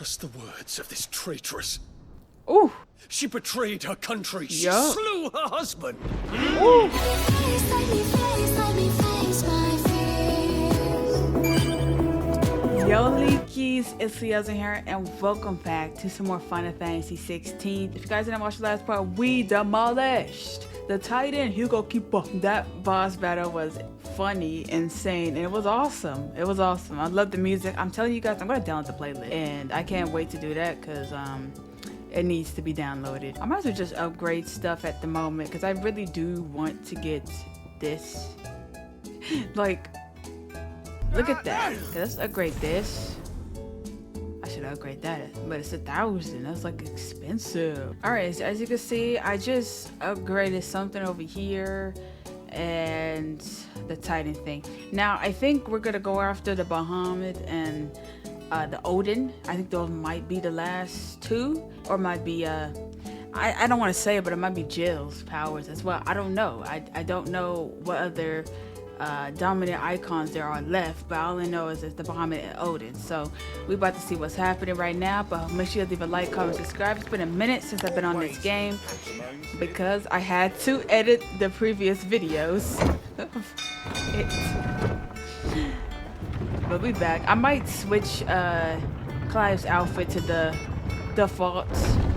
trust the words of this traitress. Ooh. She betrayed her country. She Yup. slew her husband. Ooh. Yo, Leakies, it's Leozen here, and welcome back to some more Final Fantasy 16. If you guys didn't watch the last part, we demolished the Titan Hugo Keeper. That boss battle was funny, insane, and it was awesome. It was awesome. I love the music. I'm telling you guys, I'm gonna download the playlist, and I can't wait to do that because it needs to be downloaded. I might as well just upgrade stuff at the moment because I really do want to get this. Like, look at that. Let's upgrade this. I should upgrade that, but it's 1,000. That's like expensive. All right, as you can see, I just upgraded something over here and the Titan thing. Now, I think we're gonna go after the Bahamut and the Odin. I think those might be the last two, or might be I don't want to say it, but it might be Jill's powers as well. I don't know. I don't know what other dominant icons there are left, but all I know is it's the Bahamut and Odin. So we about to see what's happening right now, but make sure you leave a like, comment, subscribe. It's been a minute since I've been on this game because I had to edit the previous videos. But we back. I might switch Clive's outfit to the default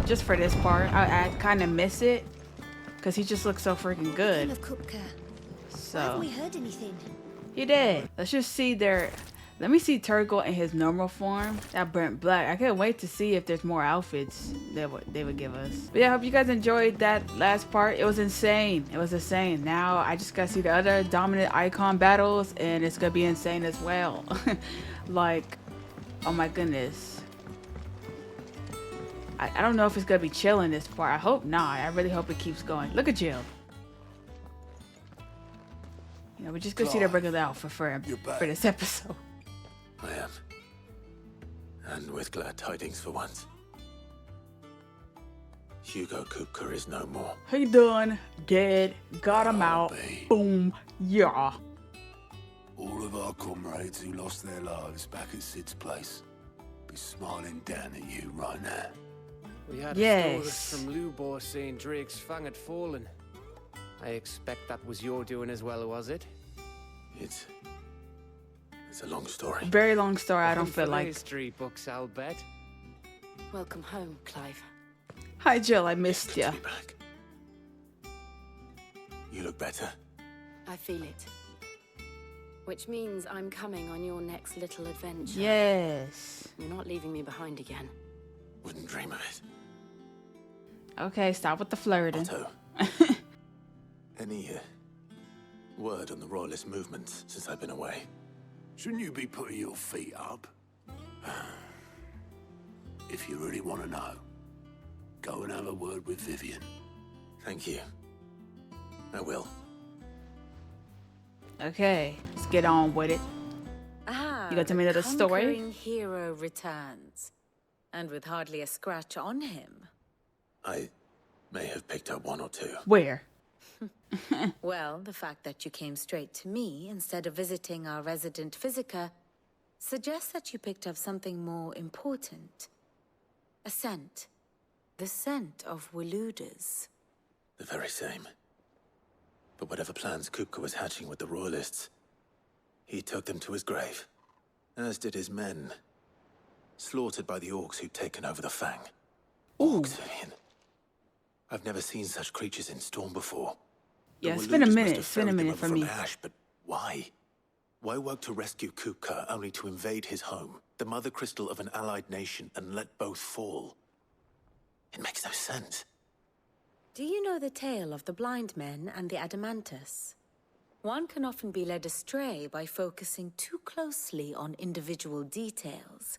just for this part. I kind of miss it because he just looks so freaking good. So haven't we heard anything? He did. Let's just see their. Let me see Turgle in his normal form. That burnt black. I can't wait to see if there's more outfits that they would give us. But yeah, I hope you guys enjoyed that last part. It was insane. It was insane. Now I just gotta see the other dominant icon battles, and it's gonna be insane as well. Like, oh my goodness. I don't know if it's gonna be chill in this part. I hope not. I really hope it keeps going. Look at Jill. You know, we're just gonna see the regular outfit for this episode. I am. And with glad tidings for once. Hugo Kupka is no more. He done, dead, got him out. Babe. Boom, yeah. All of our comrades who lost their lives back at Sid's place be smiling down at you right now. We had Yes. a Stardust from Lubor saying Drake's fang had fallen. I expect that was your doing as well, was it? It's a long story. Very long story. I don't One feel for the like. history books, I'll bet. Welcome home, Clive. Hi, Jill. I missed Good you. to be back. You look better. I feel it. Which means I'm coming on your next little adventure. Yes. You're not leaving me behind again. Wouldn't dream of it. Okay, stop with the flirting. Otto. Any word on the royalist movements since I've been away? Shouldn't you be putting your feet up? If you really want to know, go and have a word with Vivian. Thank you. I will. Okay, let's get on with it. Ah, You got to tell me another story? conquering hero returns. And with hardly a scratch on him. I may have picked up one or two. Where? Well, the fact that you came straight to me instead of visiting our resident physiker suggests that you picked up something more important. A scent. The scent of Waludas. The very same. But whatever plans Kupka was hatching with the royalists, he took them to his grave. As did his men. Slaughtered by the orcs who'd taken over the Fang. Orcs, Vivian. I've never seen such creatures in Storm before. The Yeah, it's been a Waludas minute. must have It's been a ferried them minute over for from me. Ash, but why? Why work to rescue Kupka only to invade his home, the mother crystal of an allied nation, and let both fall? It makes no sense. Do you know the tale of the blind men and the Adamantus? One can often be led astray by focusing too closely on individual details.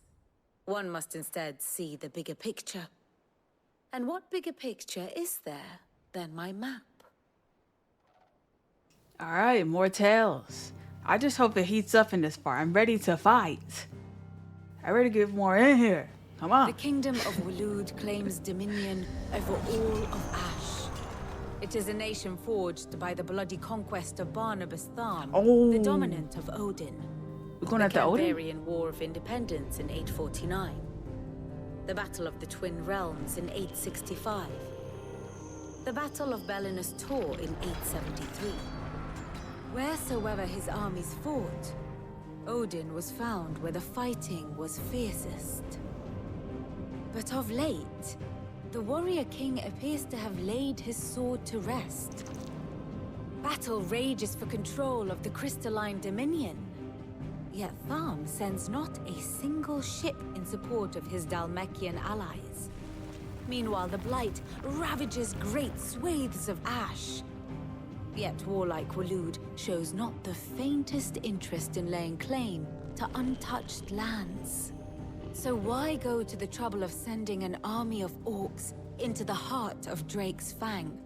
One must instead see the bigger picture. And what bigger picture is there than my map? All right, more tales. I just hope it heats up in this part. I'm ready to fight. I'm ready to get more in here. Come on. The kingdom of Walud claims dominion over all of Ash. It is a nation forged by the bloody conquest of Barnabas Tharn, Oh. the dominant of Odin. We're going The after Odin? Kandarian War of Independence in 849. the Battle of the Twin Realms in 865, the Battle of Belinus Tor in 873. Wheresoever his armies fought, Odin was found where the fighting was fiercest. But of late, the warrior king appears to have laid his sword to rest. Battle rages for control of the crystalline dominion. Yet Tharm sends not a single ship in support of his Dhalmekian allies. Meanwhile, the Blight ravages great swathes of ash. Yet warlike Waloed shows not the faintest interest in laying claim to untouched lands. So why go to the trouble of sending an army of orcs into the heart of Drake's Fang,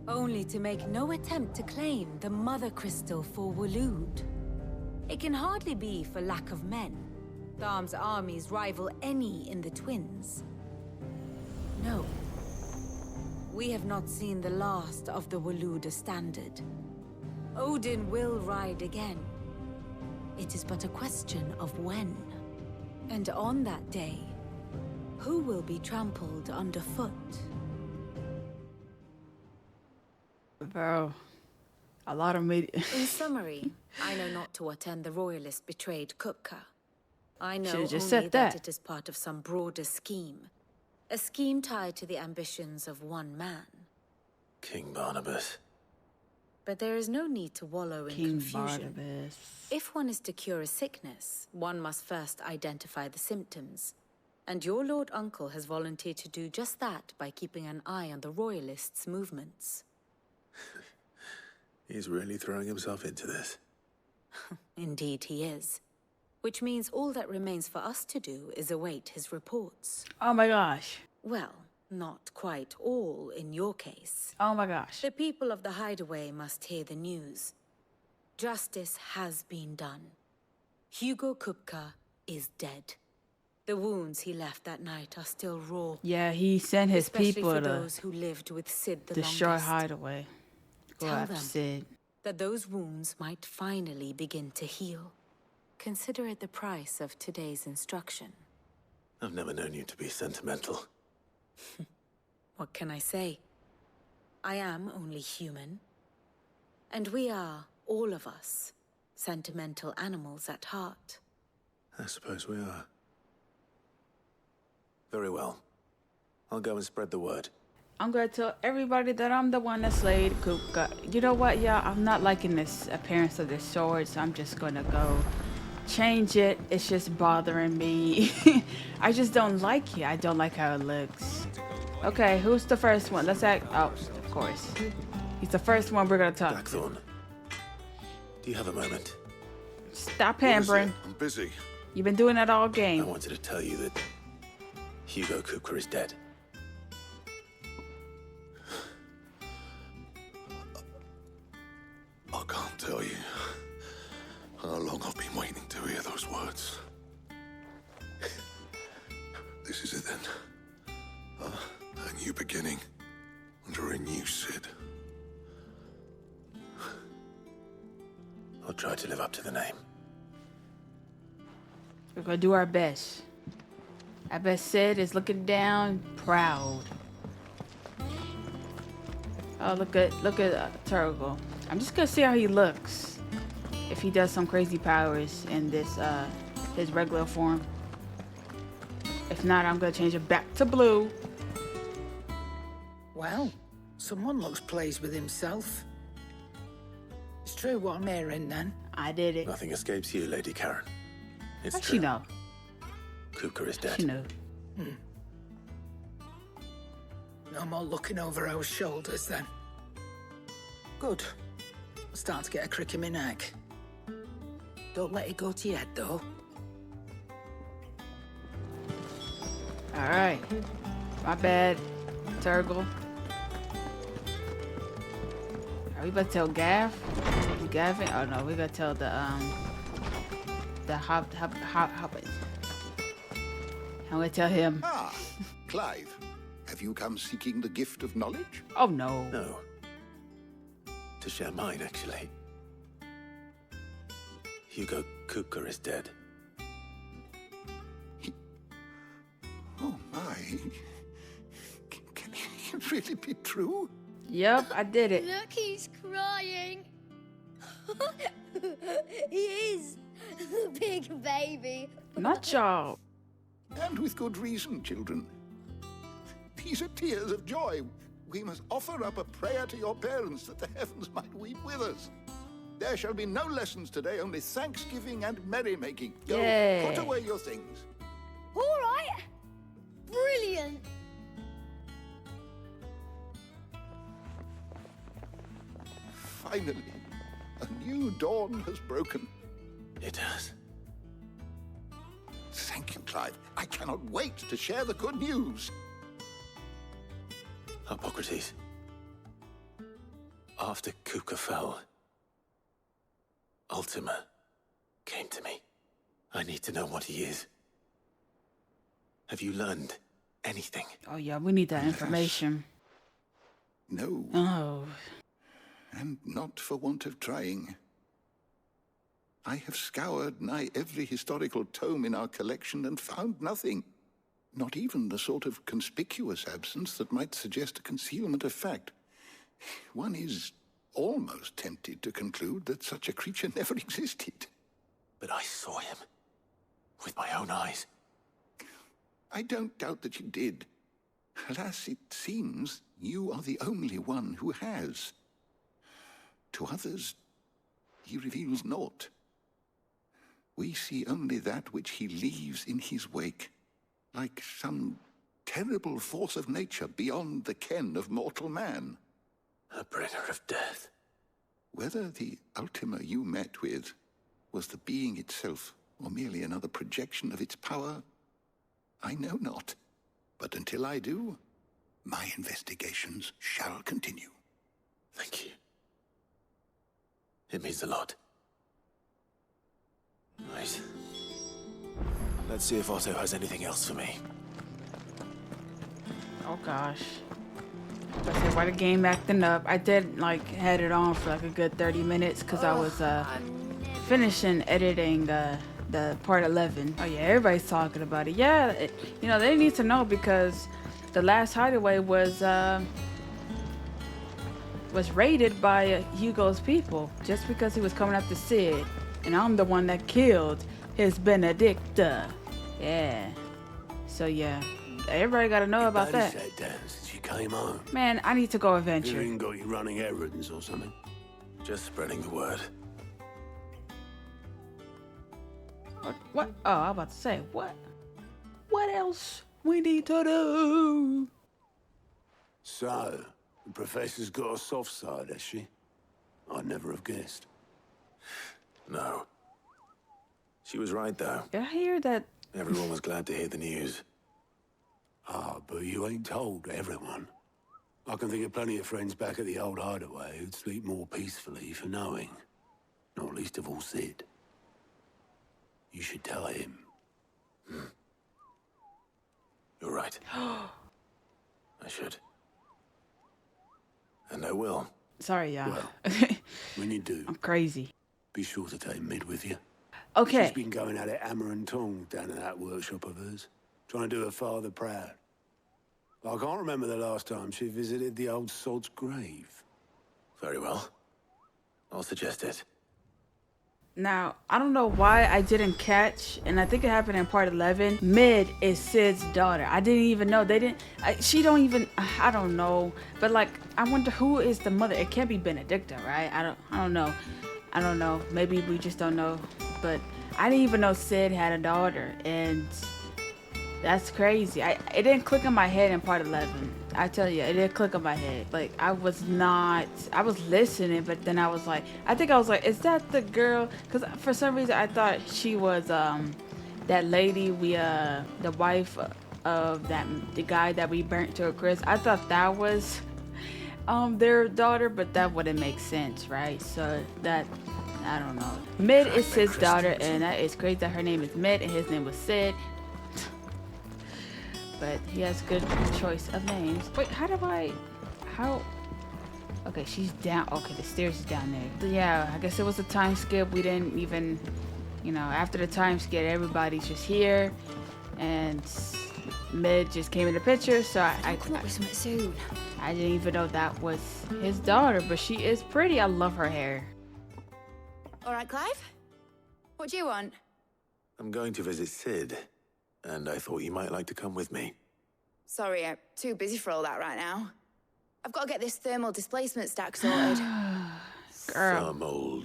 only to make no attempt to claim the Mother Crystal for Waloed? It can hardly be for lack of men. Tharm's armies rival any in the Twins. No. We have not seen the last of the Waloed Standard. Odin will ride again. It is but a question of when. And on that day, who will be trampled underfoot? Bro, a lot of media. In summary, I know not to what end the royalist betrayed Kupka. I know Should've just only said that that. it is part of some broader scheme. A scheme tied to the ambitions of one man. King Barnabas. But there is no need to wallow in King confusion. Barnabas. If one is to cure a sickness, one must first identify the symptoms. And your Lord Uncle has volunteered to do just that by keeping an eye on the royalists' movements. He's really throwing himself into this. Indeed he is. Which means all that remains for us to do is await his reports. Oh my gosh. Well, not quite all in your case. Oh my gosh. The people of the Hideaway must hear the news. Justice has been done. Hugo Kupka is dead. The wounds he left that night are still raw. Yeah, he sent his Especially people for to those who lived with Sid the destroy longest. Hideaway. Go Tell after them. Sid. That those wounds might finally begin to heal. Consider it the price of today's instruction. I've never known you to be sentimental. What can I say? I am only human. And we are, all of us, sentimental animals at heart. I suppose we are. Very well. I'll go and spread the word. I'm gonna tell everybody that I'm the one that slayed Kupka. You know what, y'all? I'm not liking this appearance of this sword, so I'm just gonna go change it. It's just bothering me. I just don't like it. I don't like how it looks. Okay, who's the first one? Let's act. Oh, of course. He's the first one we're gonna talk to. Blackthorn, do you have a moment? Stop What is pampering. it? I'm busy. You've been doing that all I game. wanted to tell you that Hugo Kupka is dead. I can't tell you how long I've been waiting to hear those words. This is it then. A new beginning under a new Sid. I'll try to live up to the name. We're gonna do our best. I bet Sid is looking down, proud. Oh, look at Turgle. I'm just gonna see how he looks. If he does some crazy powers in this his regular form. If not, I'm gonna change it back to blue. Well, someone looks pleased with himself. It's true what I'm hearing then. I did it. Nothing escapes you, Lady Karen. It's How'd true. she know? Kupka is dead. She knew. No more looking over our shoulders then. Good. I'm starting to get a crick in my neck. Don't let it go to your head though. Alright. My bad, Turgle. Are we about to tell Gav? Gavin? Oh no, we gotta tell the Hobbit. I'm gonna tell him. Ah, Clive. Have you come seeking the gift of knowledge? Oh no. No. To share mine, actually. Hugo Kupka is dead. Oh, Oh my. Can it really be true? Yep, I did it. Look, he's crying. He is. The big baby. Not y'all. And with good reason, children. These are tears of joy. We must offer up a prayer to your parents that the heavens might weep with us. There shall be no lessons today, only thanksgiving and merrymaking. Go, Yay. put away your things. All right. Brilliant. Finally, a new dawn has broken. It has. Thank you, Clive. I cannot wait to share the good news. Hippocrates. After Kuka fell, Ultima came to me. I need to know what he is. Have you learned anything? Oh yeah, we need that information. No, Oh. and not for want of trying. I have scoured nigh every historical tome in our collection and found nothing. Not even the sort of conspicuous absence that might suggest a concealment of fact. One is almost tempted to conclude that such a creature never existed. But I saw him. With my own eyes. I don't doubt that you did. Alas, it seems you are the only one who has. To others, he reveals naught. We see only that which he leaves in his wake, like some terrible force of nature beyond the ken of mortal man. A bringer of death. Whether the Ultima you met with was the being itself, or merely another projection of its power, I know not. But until I do, my investigations shall continue. Thank you. It means a lot. Right. Let's see if Otto has anything else for me. Oh gosh. I said, why the game acting up? I did like had it on for like a good 30 minutes because I was finishing editing the part 11. Oh yeah, everybody's talking about it. Yeah, you know, they need to know because the last hideaway was raided by Hugo's people just because he was coming after Sid, and I'm the one that killed his Benedicta. Yeah. So yeah, everybody got to know about that. Sat down since you came home. Man, I need to go You adventure. ain't got you running errands or something. Just spreading the word. What? Oh, I'm about to say, what? What else we need to do? So, the professor's got a soft side, has she? I'd never have guessed. No. She was right, though. I hear that. Everyone was glad to hear the news. Ah, but you ain't told everyone. I can think of plenty of friends back at the old hideaway who'd sleep more peacefully for knowing. Not least of all Sid. You should tell him. You're right. I should. And I will. Sorry, y'all. Well, when you do, I'm crazy. be sure to take Mid with you. Okay. She's been going at it hammer and tong down in that workshop of hers, trying to do her father proud. I can't remember the last time she visited the old sod's grave. Very well. I'll suggest it. Now, I don't know why I didn't catch, and I think it happened in part 11. Mid is Sid's daughter. I didn't even know. They didn't. She don't even. I don't know. But like, I wonder who is the mother. It can't be Benedicta, right? I don't know. I don't know. Maybe we just don't know. But I didn't even know Sid had a daughter, and that's crazy. It didn't click in my head in part 11. I tell you, it didn't click in my head. Like, I was listening, but then I was like, is that the girl? Because for some reason I thought she was that lady the wife of the guy that we burnt to a crisp. I thought that was their daughter, but that wouldn't make sense, right? So that, I don't know. Mid is Sid's daughter, and that is crazy that her name is Mid and his name was Sid. But he has good choice of names. Wait, okay, she's down. Okay, the stairs is down there. So yeah, I guess it was a time skip. We didn't even, after the time skip, everybody's just here. And Mid just came in the picture, so I Come up with something soon. I didn't even know that was his daughter, but she is pretty. I love her hair. All right, Clive? What do you want? I'm going to visit Sid, and I thought you might like to come with me. Sorry, I'm too busy for all that right now. I've got to get this thermal displacement stack sorted. Girl. Thermal.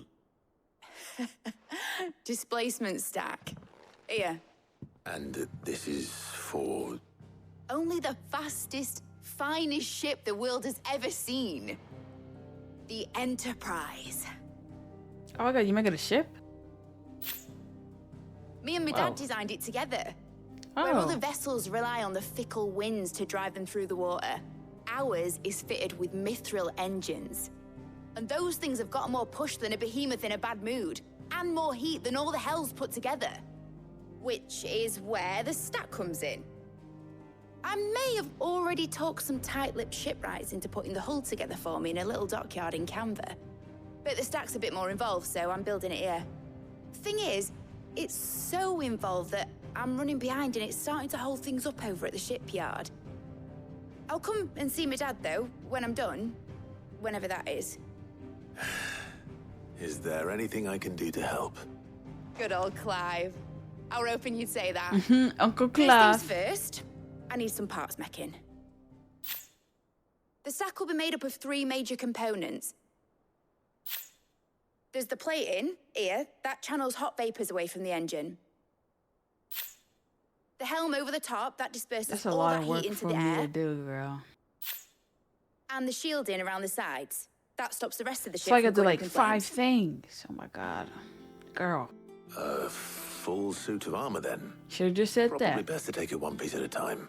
Displacement stack. Here. And this is for... Only the fastest, finest ship the world has ever seen. The Enterprise. Oh my god, you making a ship? Me and my Wow. dad designed it together. Where Oh. other vessels rely on the fickle winds to drive them through the water, ours is fitted with mithril engines. And those things have got more push than a behemoth in a bad mood, and more heat than all the hells put together. Which is where the stack comes in. I may have already talked some tight-lipped shipwrights into putting the hull together for me in a little dockyard in Canva. But the stack's a bit more involved, so I'm building it here. Thing is, it's so involved that I'm running behind and it's starting to hold things up over at the shipyard. I'll come and see my dad, though, when I'm done. Whenever that is. Is there anything I can do to help? Good old Clive. I were hoping you'd say that. Uncle First Clive. things first, I need some parts making. The stack will be made up of 3 major components. There's the plating, here, that channels hot vapors away from the engine. The helm over the top, that disperses That's a all lot that of work heat into for the me air. to do, girl. And the shielding around the sides. That stops the rest of the ship So I from got to do going like up in 5 flames. things. Oh my god. Girl. A full suit of armor, then. Should've just said Probably that. best to take it one piece at a time.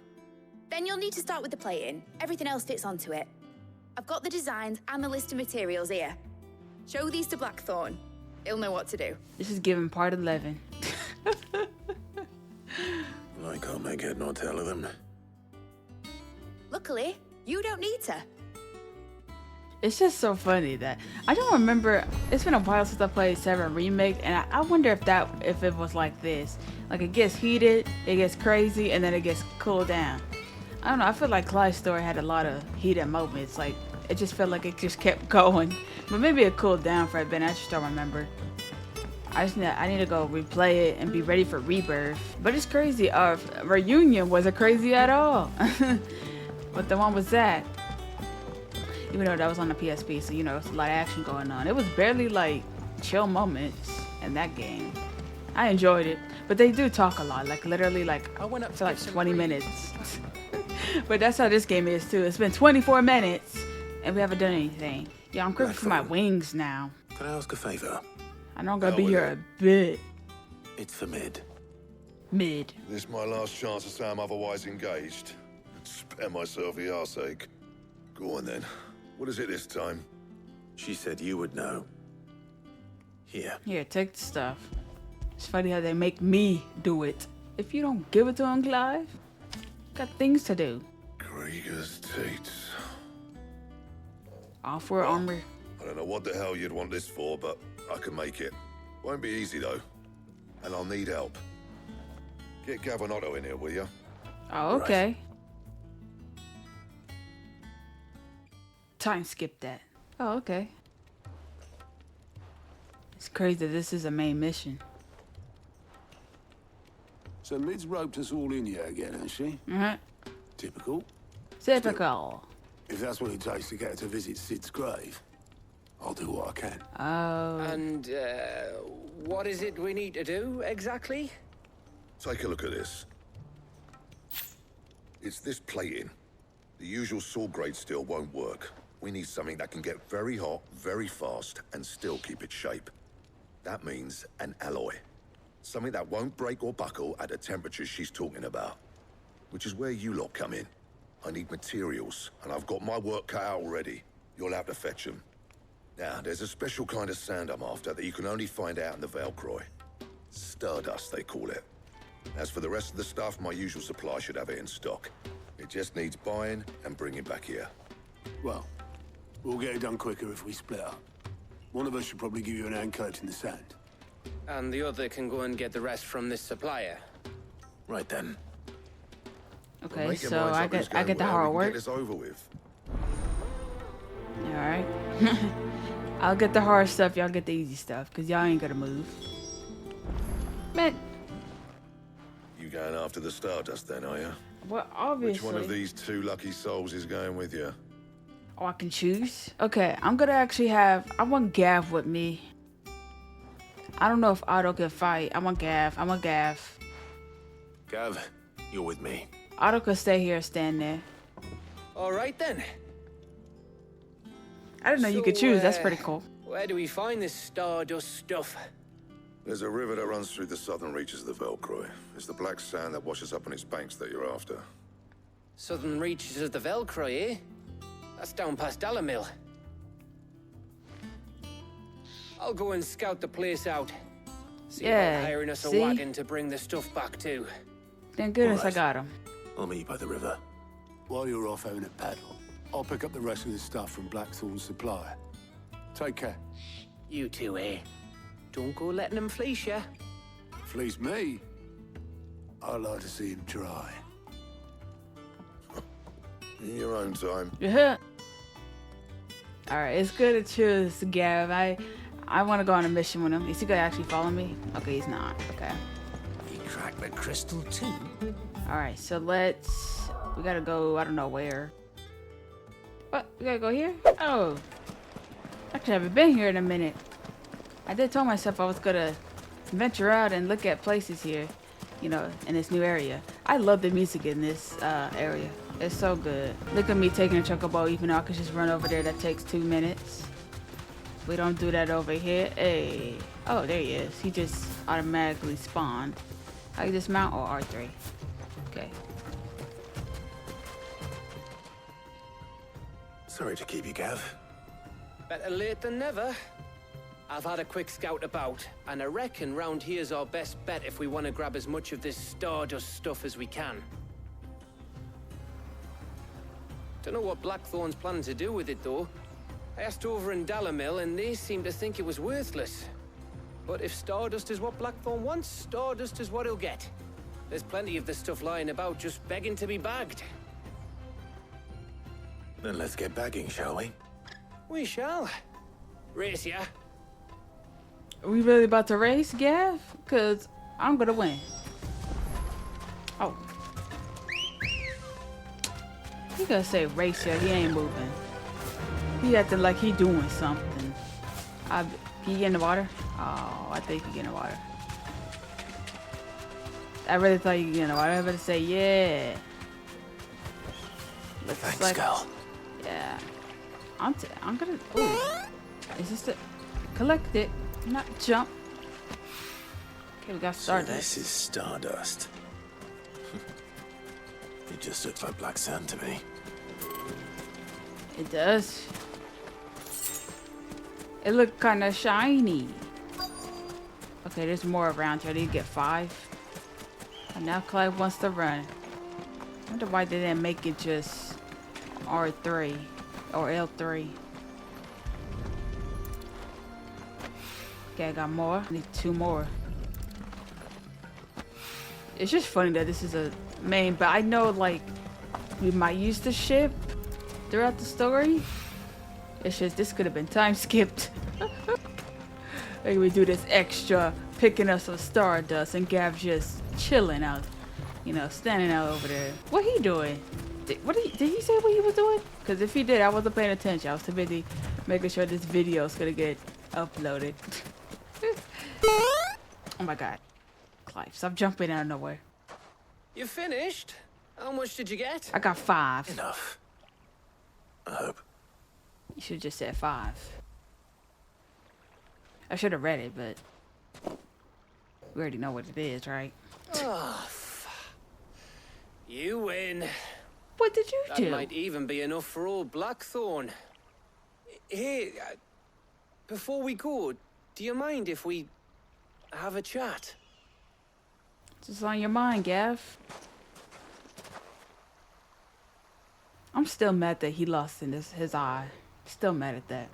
Then you'll need to start with the plating. Everything else fits onto it. I've got the designs and the list of materials here. Show these to Blackthorn. He'll know what to do. This is giving part 11. I can't make head nor tail of them. Luckily, you don't need to. It's just so funny that I don't remember. It's been a while since I played 7 Remake, and I wonder if it was like this. Like it gets heated, it gets crazy, and then it gets cooled down. I don't know. I feel like Clive's story had a lot of heated moments. Like it just felt like it just kept going. But maybe it cooled down for a bit. I just don't remember. I need to go replay it and be ready for Rebirth. But it's crazy. Reunion wasn't crazy at all. What the one was that? Even though that was on the PSP, so you know, it's a lot of action going on. It was barely like chill moments in that game. I enjoyed it, but they do talk a lot, like literally like I went up for like to some 20 trees. minutes. But that's how this game is too. It's been 24 minutes and we haven't done anything. Yeah, I'm craving for my wings now. Can I ask a favor? I know I'm gonna Hell be with here it. a bit. It's for Mid. Mid. This my last chance to say I'm otherwise engaged. Spare myself the arseache. Go on then. What is it this time? She said you would know. Here. Here, take the stuff. It's funny how they make me do it. If you don't give it to him, Clive, got things to do. Krieger's teats. Off-road armor. I don't know what the hell you'd want this for, but I can make it. Won't be easy though. And I'll need help. Get Gavinotto in here, will you? Oh, okay. Time skip that. Oh, okay. It's crazy that this is a main mission. So Mid's roped us all in here again, has she? Typical. Typical. If that's what it takes to get her to visit Sid's grave, I'll do what I can. Oh. And, what is it we need to do, exactly? Take a look at this. It's this plating. The usual saw grade steel won't work. We need something that can get very hot, very fast, and still keep its shape. That means an alloy. Something that won't break or buckle at the temperatures she's talking about. Which is where you lot come in. I need materials, and I've got my work cut out already. You'll have to fetch them. Now, there's a special kind of sand I'm after that you can only find out in the Valcroy. Stardust, they call it. As for the rest of the stuff, my usual supply should have it in stock. It just needs buying and bringing back here. Well, we'll get it done quicker if we split up. One of us should probably give you an hand coat in the sand. And the other can go and get the rest from this supplier. Right then. Okay, Make your so minds I up who's get the going where, hard we can work. Get this over with. All right. I'll get the hard stuff. Y'all get the easy stuff, cause y'all ain't gonna move. Man, You going after the Stardust then, are you? well, obviously. Which one of these two lucky souls is going with you? Oh, I can choose. Okay, I'm gonna actually have. I want Gav with me. I don't know if Otto can fight. I want Gav. I want Gav. Gav, you're with me. Otto could stay here, stand there. All right then. I didn't know you could choose. That's pretty cool. Where do we find this Stardust stuff? There's a river that runs through the southern reaches of the Velcroy. It's the black sand that washes up on its banks that you're after. Southern reaches of the Velcroy, eh? That's down past Dalamil. I'll go and scout the place out. See about hiring us a wagon to bring the stuff back to. Thank goodness Alright. I got him. I'll meet you by the river. While you're off having a paddle, I'll pick up the rest of the stuff from Blackthorn's supply. Take care. You two, eh? Don't go letting them fleece ya. Fleece me? I'd like to see him try. In your own time. Yeah. All right, it's good to choose Gav. I want to go on a mission with him. Is he gonna actually follow me? Okay, he's not. Okay. He cracked the crystal too. All right, so we gotta go. I don't know where. What? We gotta go here? Oh. Actually, I haven't been here in a minute. I did tell myself I was gonna venture out and look at places here, you know, in this new area. I love the music in this area. It's so good. Look at me taking a chocobo, even though I could just run over there. That takes 2 minutes. We don't do that over here. Hey. Oh, there he is. He just automatically spawned. How you dismount? Oh, R3. Okay. Sorry to keep you, Gav. Better late than never. I've had a quick scout about, and I reckon round here's our best bet if we want to grab as much of this Stardust stuff as we can. Don't know what Blackthorn's planning to do with it, though. I asked over in Dalamil, and they seem to think it was worthless. But if Stardust is what Blackthorn wants, Stardust is what he'll get. There's plenty of this stuff lying about, just begging to be bagged. Then let's get bagging, shall we? We shall. Race ya. Are we really about to race, Gav? Cause I'm gonna win. Oh. He gonna say race ya, he ain't moving. He acting like he doing something. Can you get in the water? Oh, I think you get in the water. I really thought you could get in the water. I was about to say, yeah. Looks Thanks, like, Gal. yeah. I'm gonna, ooh. Is this the, collect it, not jump. Okay, we got So Stardust. this is Stardust. It just looks like black sand to me. It does. It looked kind of shiny. Okay, there's more around here. I need to get 5. And now Clive wants to run. I wonder why they didn't make it just R3 or L3. Okay, I got more. I need 2 more. It's just funny that this is a main, but I know like we might use the ship throughout the story. It's just this could have been time skipped. Like we do this extra picking up some Stardust and Gav's just chilling out, you know, standing out over there. What he doing? Did he say what he was doing? Because if he did, I wasn't paying attention. I was too busy making sure this video is gonna get uploaded. Oh my god. Clive, stop jumping out of nowhere. You finished? How much did you get? I got 5. Enough. I hope. You should have just said 5. I should have read it, but we already know what it is, right? Oh, you win. What did you do? That might even be enough for old Blackthorn. Hey, before we go, do you mind if we have a chat? What's on your mind, Gav? I'm still mad that he lost in his eye. Still mad at that.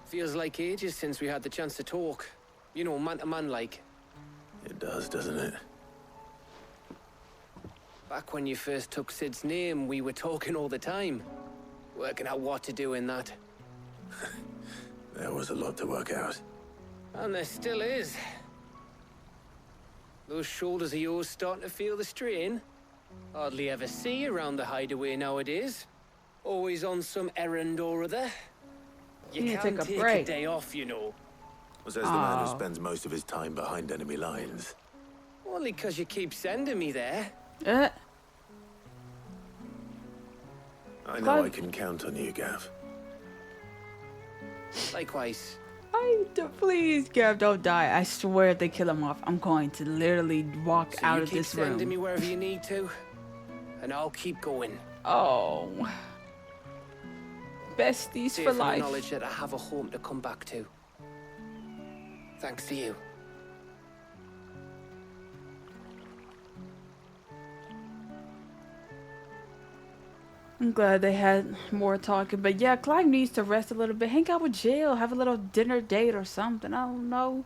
Feels like ages since we had the chance to talk. You know, man to man like. It does, doesn't it? Back when you first took Sid's name, we were talking all the time. Working out what to do in that. There was a lot to work out. And there still is. Those shoulders of yours starting to feel the strain. Hardly ever see you around the hideaway nowadays. Always on some errand or other. You can't take a day off, you know. Says the man who spends most of his time behind enemy lines. Only 'cause you keep sending me there. I know I can count on you, Gav. Likewise. Please, Gav, don't die. I swear if they kill him off, I'm going to literally walk out of this room. Keep sending me wherever you need to, and I'll keep going. Oh. Besties for life. The knowledge that I have a home to come back to. Thanks to you. I'm glad they had more talking, but yeah, Clive needs to rest a little bit. Hang out with Jill, have a little dinner date or something. I don't know.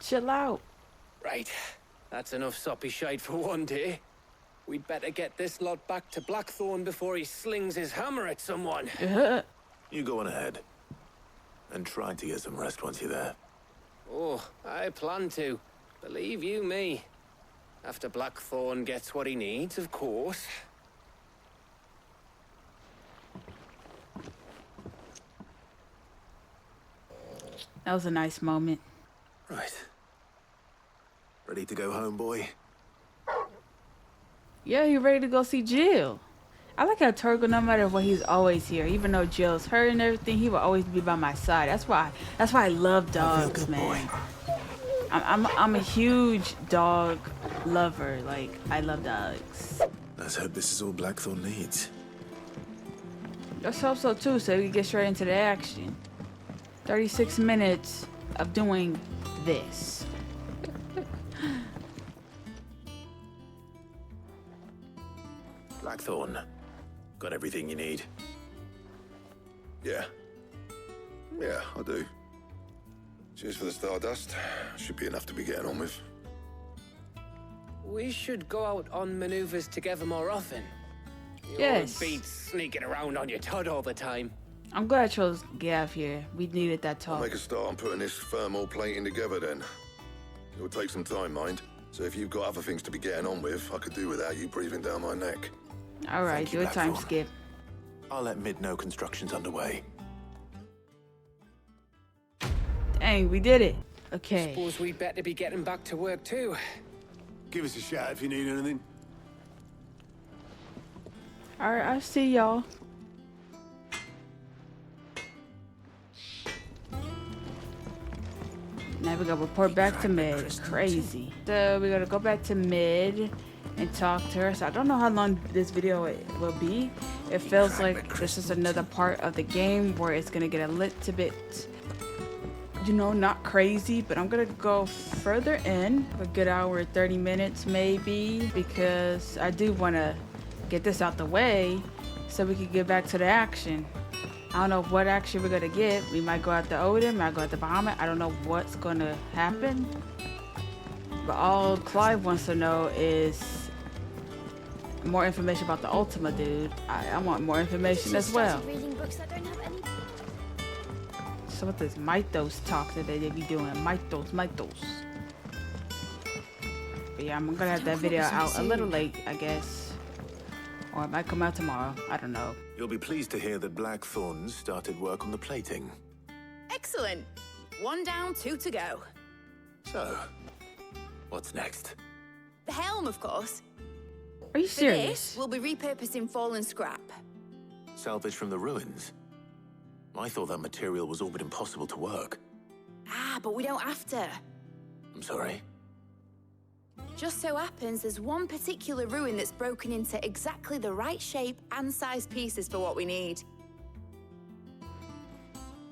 Chill out. Right. That's enough soppy shite for one day. We'd better get this lot back to Blackthorn before he slings his hammer at someone. You go on ahead. And try to get some rest once you're there. Oh, I plan to. Believe you me. After Blackthorn gets what he needs, of course. That was a nice moment. Right. Ready to go home, boy? Yeah, you ready to go see Jill? I like how Torgal, no matter what, he's always here. Even though Jill's hurt and everything, he will always be by my side. That's why I love dogs, man. I'm a huge dog lover. Like, I love dogs. Let's hope this is all Blackthorn needs. Let's hope so too, so we can get straight into the action. 36 minutes of doing this. Blackthorn, got everything you need? Yeah. Yeah, I do. Cheers for the Stardust. Should be enough to be getting on with. We should go out on maneuvers together more often. Yes. You won't be sneaking around on your Todd all the time. I'm glad I chose Gav here. We needed that talk. I'll make a start on putting this thermal plating together then. It'll take some time, mind. So if you've got other things to be getting on with, I could do without you breathing down my neck. Alright, do a time skip. I'll let Mid know construction's underway. Dang, we did it. Okay. Suppose we'd better be getting back to work too. Give us a shout if you need anything. Alright, I'll see y'all. Now we gotta report back to Mid. Crazy. So we gotta go back to Mid and talk to her. So I don't know how long this video will be. It feels like this is another part of the game where it's gonna get a little bit, you know, not crazy, but I'm gonna go further in, a good hour, 30 minutes maybe, because I do wanna get this out the way so we can get back to the action. I don't know what action we're gonna get. We might go out to Odin, might go out to Bahamut. I don't know what's gonna happen. But all Clive wants to know is more information about the Ultima dude. I want more information as well. So what this Mythos talk that they be doing? Mythos. But yeah, I'm gonna have that video out a little late, I guess. Or it might come out tomorrow. I don't know. You'll be pleased to hear that Blackthorn started work on the plating. Excellent. 1 down, 2 to go. So, what's next? The Helm, of course. Are you For serious? this, we'll be repurposing fallen scrap. Salvage from the ruins? I thought that material was all but impossible to work. Ah, but we don't have to. I'm sorry. Just so happens there's one particular ruin that's broken into exactly the right shape and size pieces for what we need.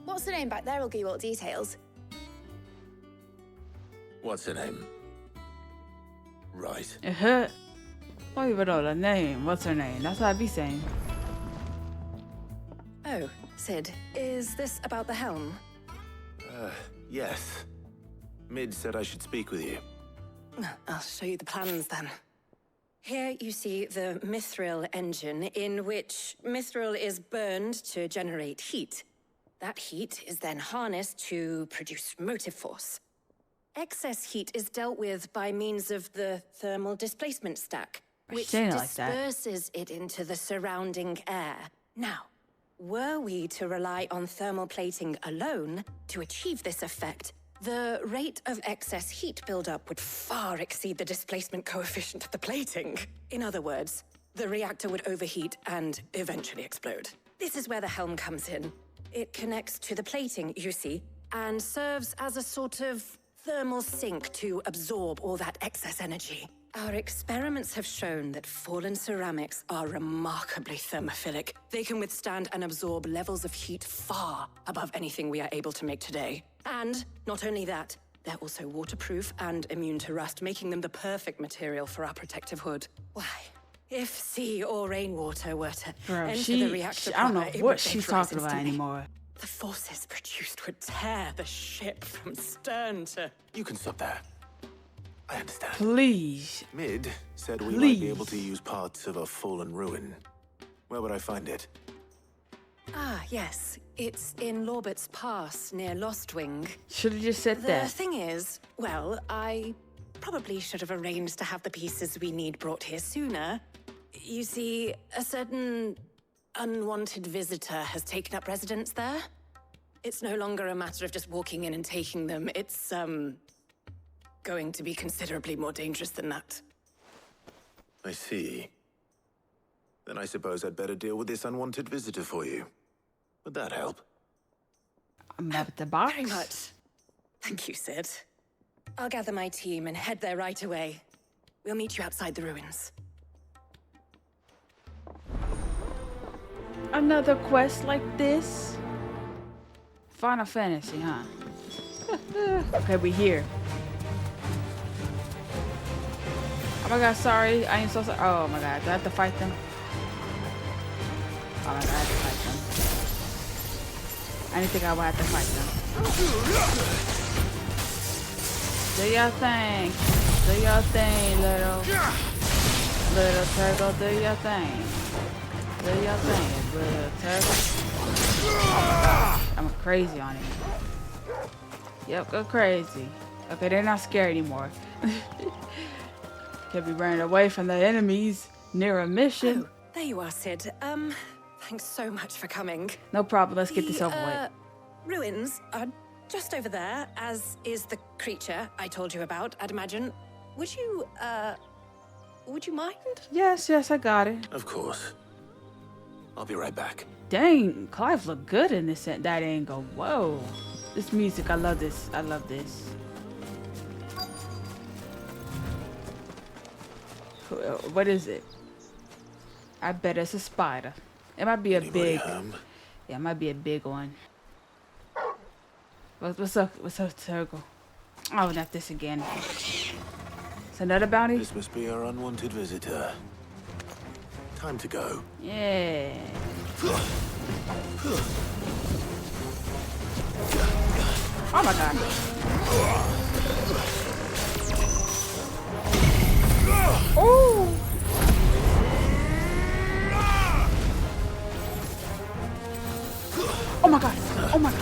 What's the name back there? I'll give you all the details. What's her name? Right. I don't even know the name. What's her name? That's what I'd be saying. Oh, Sid, is this about the Helm? Yes. Mid said I should speak with you. I'll show you the plans then. Here you see the mithril engine, in which mithril is burned to generate heat. That heat is then harnessed to produce motive force. Excess heat is dealt with by means of the thermal displacement stack, which disperses it into the surrounding air. Now, were we to rely on thermal plating alone to achieve this effect, the rate of excess heat buildup would far exceed the displacement coefficient of the plating. In other words, the reactor would overheat and eventually explode. This is where the Helm comes in. It connects to the plating, you see, and serves as a sort of thermal sink to absorb all that excess energy. Our experiments have shown that fallen ceramics are remarkably thermophilic. They can withstand and absorb levels of heat far above anything we are able to make today. And not only that, they're also waterproof and immune to rust, making them the perfect material for our protective hood. Why? If sea or rainwater were to enter the reactor, I don't know what she's talking about anymore. The forces produced would tear the ship from stern to... You can stop there. I understand. Please. Mid said we might be able to use parts of a fallen ruin. Where would I find it? Ah, yes. It's in Lorbert's Pass, near Lostwing. Should have just said that. The thing is, well, I probably should have arranged to have the pieces we need brought here sooner. You see, a certain unwanted visitor has taken up residence there. It's no longer a matter of just walking in and taking them. It's, going to be considerably more dangerous than that. I see. Then I suppose I'd better deal with this unwanted visitor for you. Would that help? I'm at the box. Very much. Thank you, Sid. I'll gather my team and head there right away. We'll meet you outside the ruins. Another quest like this? Final Fantasy, huh? Okay, we here. Oh my god, sorry. I am so sorry. Oh my god, do I have to fight them? Oh my god, I have to fight them. I didn't think I would have to fight them. Do your thing. Do your thing, little turtle. Do your thing. Do your thing, little turtle. Oh my god, I'm crazy on it. Yep, go crazy. Okay, they're not scared anymore. Can't be running away from the enemies near a mission. Oh, there you are, Sid. Thanks so much for coming. No problem, let's get this over with. Ruins are just over there, as is the creature I told you about, I'd imagine. Would you mind? Yes, I got it. Of course. I'll be right back. Dang, Clive looked good in this that angle. Whoa. This music, I love this. I love this. What is it? I bet it's a spider. It might be a big... Yeah, it might be a big one. What's up? What's up, Turgle? Oh, not this again. It's another bounty? This must be our unwanted visitor. Time to go. Yeah. Oh my god. Oh! Oh my god! Oh my god!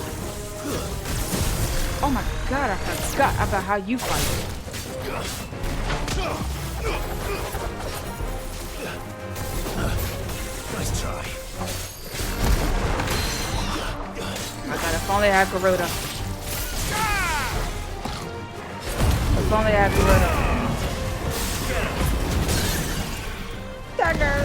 Oh my god, I forgot about how you fight. Nice try. My god, if only I had Garuda. If only I had Garuda. Dagger!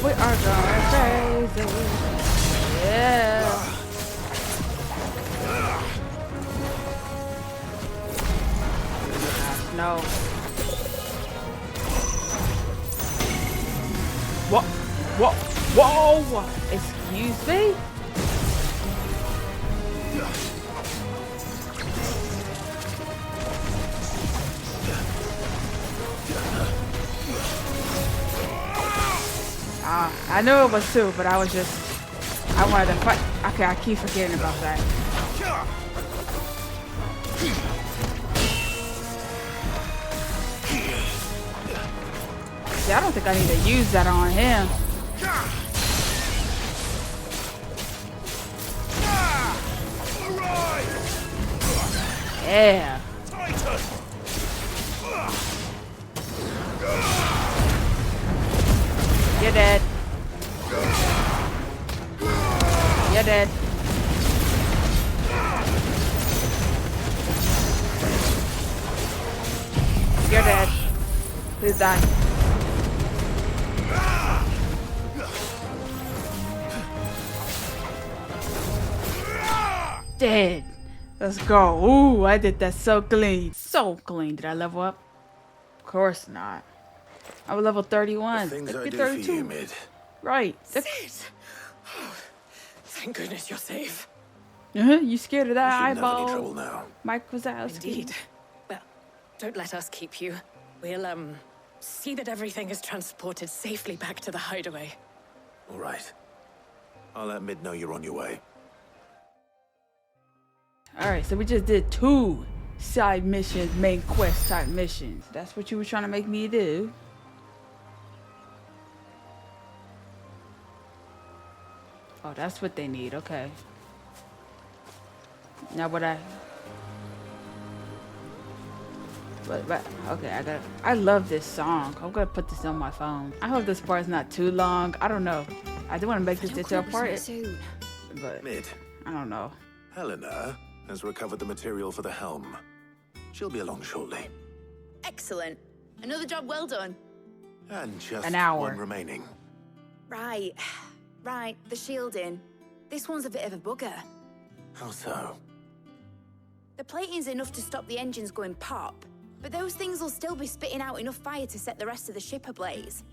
We are going crazy. Yeah. No. What? What? Whoa! Excuse me? I knew it was 2, but I wanted to fight. Okay, I keep forgetting about that. See, I don't think I need to use that on him. Yeah. You're dead. You're dead. You're dead. Please die. Dead. Let's go. Ooh, I did that so clean. So clean. Did I level up? Of course not. I was level 31. Things Let's I be do 32. for you, Mid. Right. Sid! Oh, thank goodness you're safe. You scared of that You shouldn't have any eyeball? trouble now. Mike Wazowski. Indeed. Well, don't let us keep you. We'll, see that everything is transported safely back to the hideaway. All right. I'll let Mid know you're on your way. Alright, so we just did 2 side missions, main quest type missions. That's what you were trying to make me do. Oh, that's what they need. Okay. Now what okay, I love this song. I'm gonna put this on my phone. I hope this part's not too long. I don't know. I do want to make this into a part. But Mid. I don't know. Helena has recovered the material for the Helm. She'll be along shortly. Excellent. Another job well done. And just An hour. 1 remaining. Right. Right, the shielding. This one's a bit of a bugger. How so? The plating's enough to stop the engines going pop, but those things will still be spitting out enough fire to set the rest of the ship ablaze.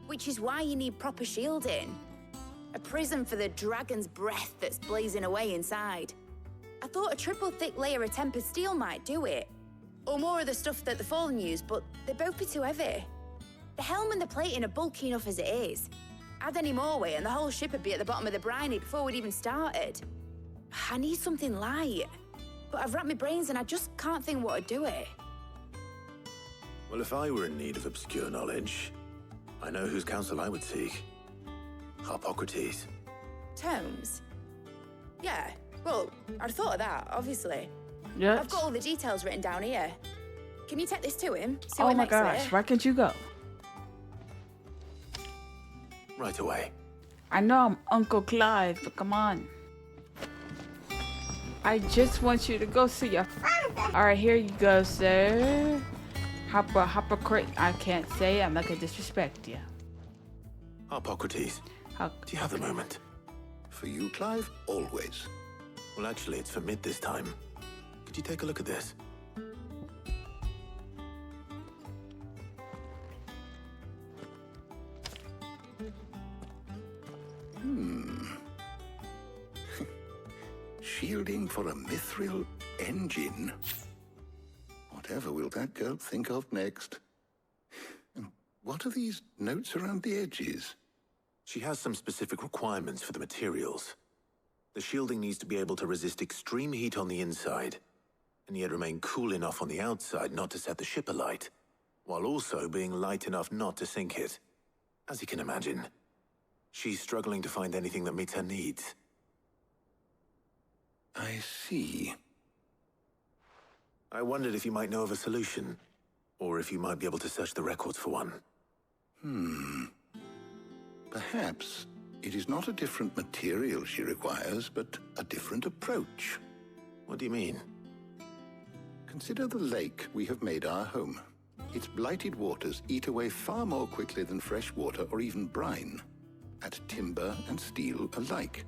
Which is why you need proper shielding. A prison for the dragon's breath that's blazing away inside. I thought a triple thick layer of tempered steel might do it. Or more of the stuff that the Fallen use, but they'd both be too heavy. The helm and the plating are bulky enough as it is. Add any more weight and the whole ship would be at the bottom of the briny before we'd even started. I need something light. But I've racked my brains and I just can't think what would do it. Well, if I were in need of obscure knowledge, I know whose counsel I would seek. Harpocrates. Tomes? Yeah, well, I'd thought of that, obviously. Yes. I've got all the details written down here. Can you take this to him? See Oh what my makes of gosh, it? why can't you go? Right away. I know I'm Uncle Clive, but come on. I just want you to go see your Alright, here you go, sir. Hippocrates. I can't say it. I'm not gonna disrespect you. Harpocrates. Do you have the moment? For you, Clive, always. Well, actually, it's for Mid this time. Could you take a look at this? Shielding for a mithril engine. Whatever will that girl think of next? And what are these notes around the edges? She has some specific requirements for the materials. The shielding needs to be able to resist extreme heat on the inside, and yet remain cool enough on the outside not to set the ship alight, while also being light enough not to sink it. As you can imagine, she's struggling to find anything that meets her needs. I see. I wondered if you might know of a solution, or if you might be able to search the records for one. Perhaps it is not a different material she requires, but a different approach. What do you mean? Consider the lake we have made our home. Its blighted waters eat away far more quickly than fresh water or even brine, at timber and steel alike.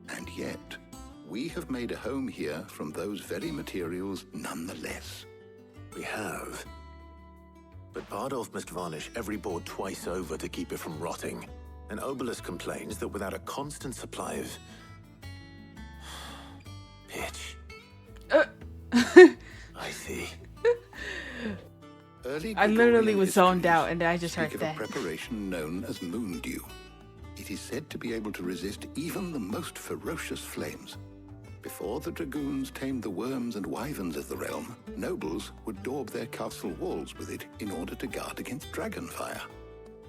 And yet, we have made a home here from those very materials nonetheless. We have. But Bardolph must varnish every board twice over to keep it from rotting. And Obelisk complains that without a constant supply of... pitch. I see. Early I literally Gregorian was zoned histories out, and I just heard speak of that. a preparation known as moon dew. It is said to be able to resist even the most ferocious flames. Before the dragoons tamed the worms and wyverns of the realm, nobles would daub their castle walls with it in order to guard against dragonfire.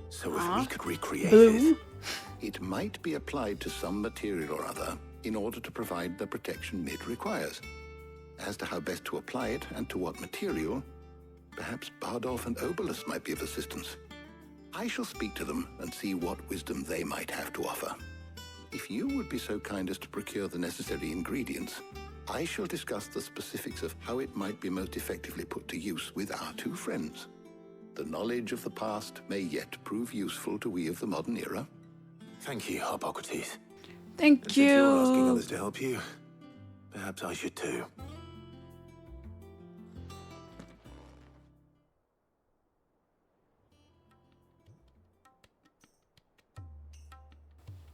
So if we could recreate Boom. it, It might be applied to some material or other in order to provide the protection it requires. As to how best to apply it and to what material, perhaps Bardolph and Obolus might be of assistance. I shall speak to them and see what wisdom they might have to offer. If you would be so kind as to procure the necessary ingredients, I shall discuss the specifics of how it might be most effectively put to use with our two friends. The knowledge of the past may yet prove useful to we of the modern era. thank you, Hippocrates. Thank And since you're asking you. others to help you, perhaps I should too.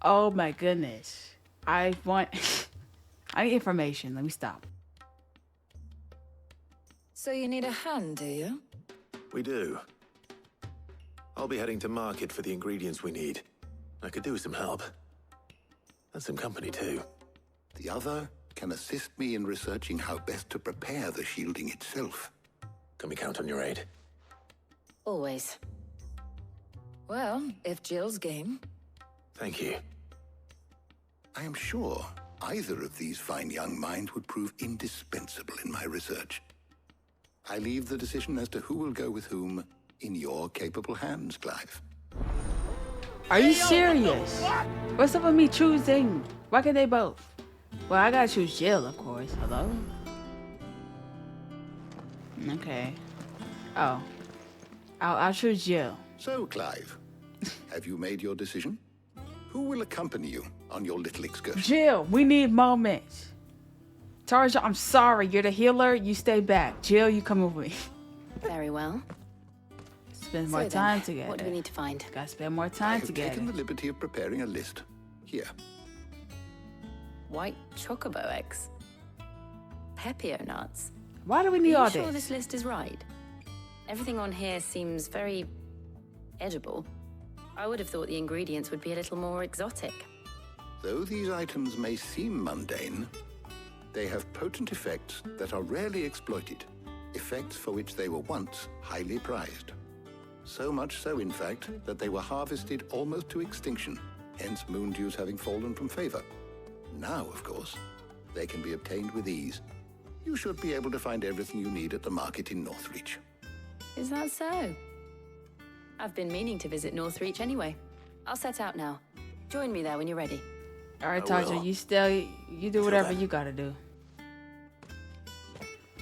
Oh my goodness. I want I need information. Let me stop. So you need a hand, do you? We do. I'll be heading to market for the ingredients we need. I could do with some help. And some company too. The other can assist me in researching how best to prepare the shielding itself. Can we count on your aid? Always. Well, if Jill's game. Thank you. I am sure either of these fine young minds would prove indispensable in my research. I leave the decision as to who will go with whom in your capable hands, Clive. Are you serious? What's up with me choosing? Why can't they both? Well, I gotta choose Jill, of course. Hello? Okay. Oh. I'll choose Jill. So, Clive, have you made your decision? Who will accompany you on your little excursion? Jill, we need moments. Tarja, I'm sorry. You're the healer. You stay back. Jill, you come with me. Very well. Spend So more then, time together. what do we need to find? Gotta spend more I time have together. taken the liberty of preparing a list. Here. White chocobo eggs. Pepio nuts. Why do we Are need you all sure this? this list is right? Everything on here seems very edible. I would have thought the ingredients would be a little more exotic. Though these items may seem mundane, they have potent effects that are rarely exploited, effects for which they were once highly prized. So much so, in fact, that they were harvested almost to extinction, hence moon dews having fallen from favor. Now, of course, they can be obtained with ease. You should be able to find everything you need at the market in Northreach. Is that so? I've been meaning to visit Northreach anyway. I'll set out now. Join me there when you're ready. All right, I Tarja, will. you do whatever you gotta do.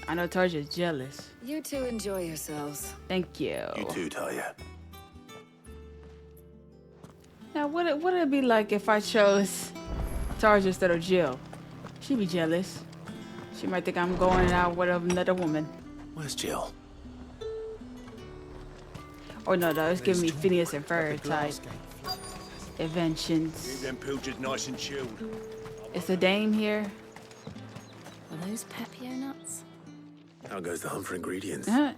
I know Tarja's jealous. You two enjoy yourselves. Thank you. You too, Talia. Now, what would it be like if I chose Tarja instead of Jill? She'd be jealous. She might think I'm going out with another woman. Where's Jill? Or no, it's giving me Phineas and Ferb type inventions. Them pilchards nice and chilled. Is the dame here? Are those Pepio nuts? How goes the hunt for ingredients? Huh?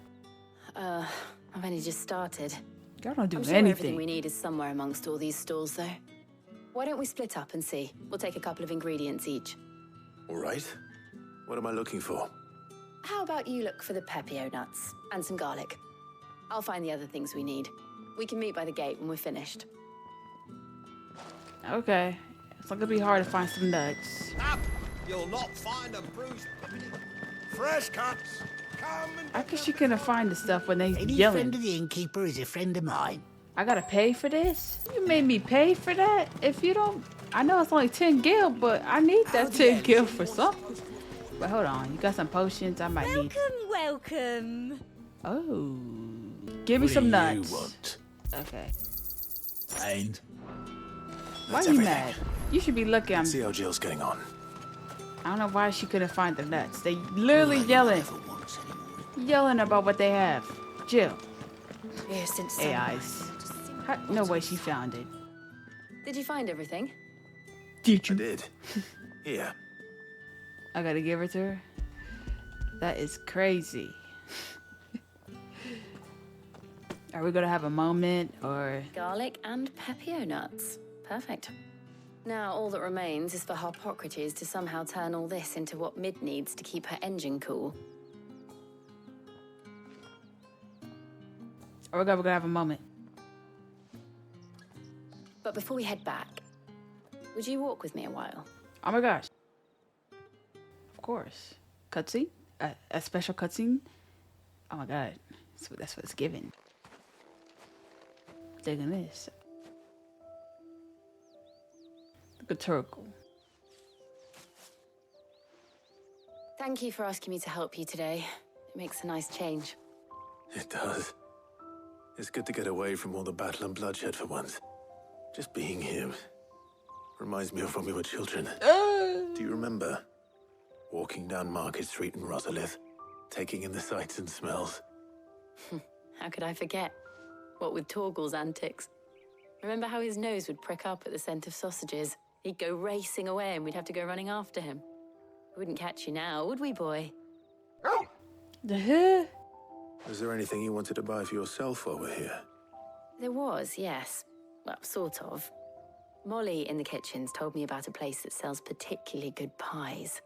I've only just started. Y'all don't do I'm sure everything anything. we need is somewhere amongst all these stalls, though. Why don't we split up and see? We'll take a couple of ingredients each. All right. What am I looking for? How about you look for the Pepio nuts and some garlic? I'll find the other things we need. We can meet by the gate when we're finished. Okay. It's not gonna be hard to find some nuts. Up! You'll not find a bruised fresh cuts. Come and I guess you couldn't find the stuff when they Any yelling. friend of the innkeeper is a friend of mine. I gotta pay for this? You made me pay for that? If you don't... I know it's only 10 gil, but I need that 10 gil for something. But hold on, you got some potions I might need. Welcome. Oh. Give me some What do nuts. you want? Okay. And Why That's are you everything. mad? You should be lucky I'm... See how Jill's getting on. I don't know why she couldn't find the nuts. They literally yelling. Yelling about what they have. Jill. Here since AIs. No way she found it. Did you find everything? Did I did. Here. I gotta give it to her. That is crazy. Are we gonna have a moment or? Garlic and pepio nuts. Perfect. Now all that remains is for Harpocrates to somehow turn all this into what Mid needs to keep her engine cool. Or we're gonna have a moment. But before we head back, would you walk with me a while? Oh my gosh. Of course. Cutscene? A special cutscene? Oh my god. That's what it's given. Digging this. Look at Turkle. Thank you for asking me to help you today. It makes a nice change. It does. It's good to get away from all the battle and bloodshed for once. Just being here reminds me of when we were children. Do you remember? Walking down Market Street in Rosalith, taking in the sights and smells. How could I forget? What with Torgal's antics. Remember how his nose would prick up at the scent of sausages? He'd go racing away and we'd have to go running after him. We wouldn't catch you now, would we, boy? The hell? Was there anything you wanted to buy for yourself while we're here? There was, yes. Well, sort of. Molly in the kitchens told me about a place that sells particularly good pies.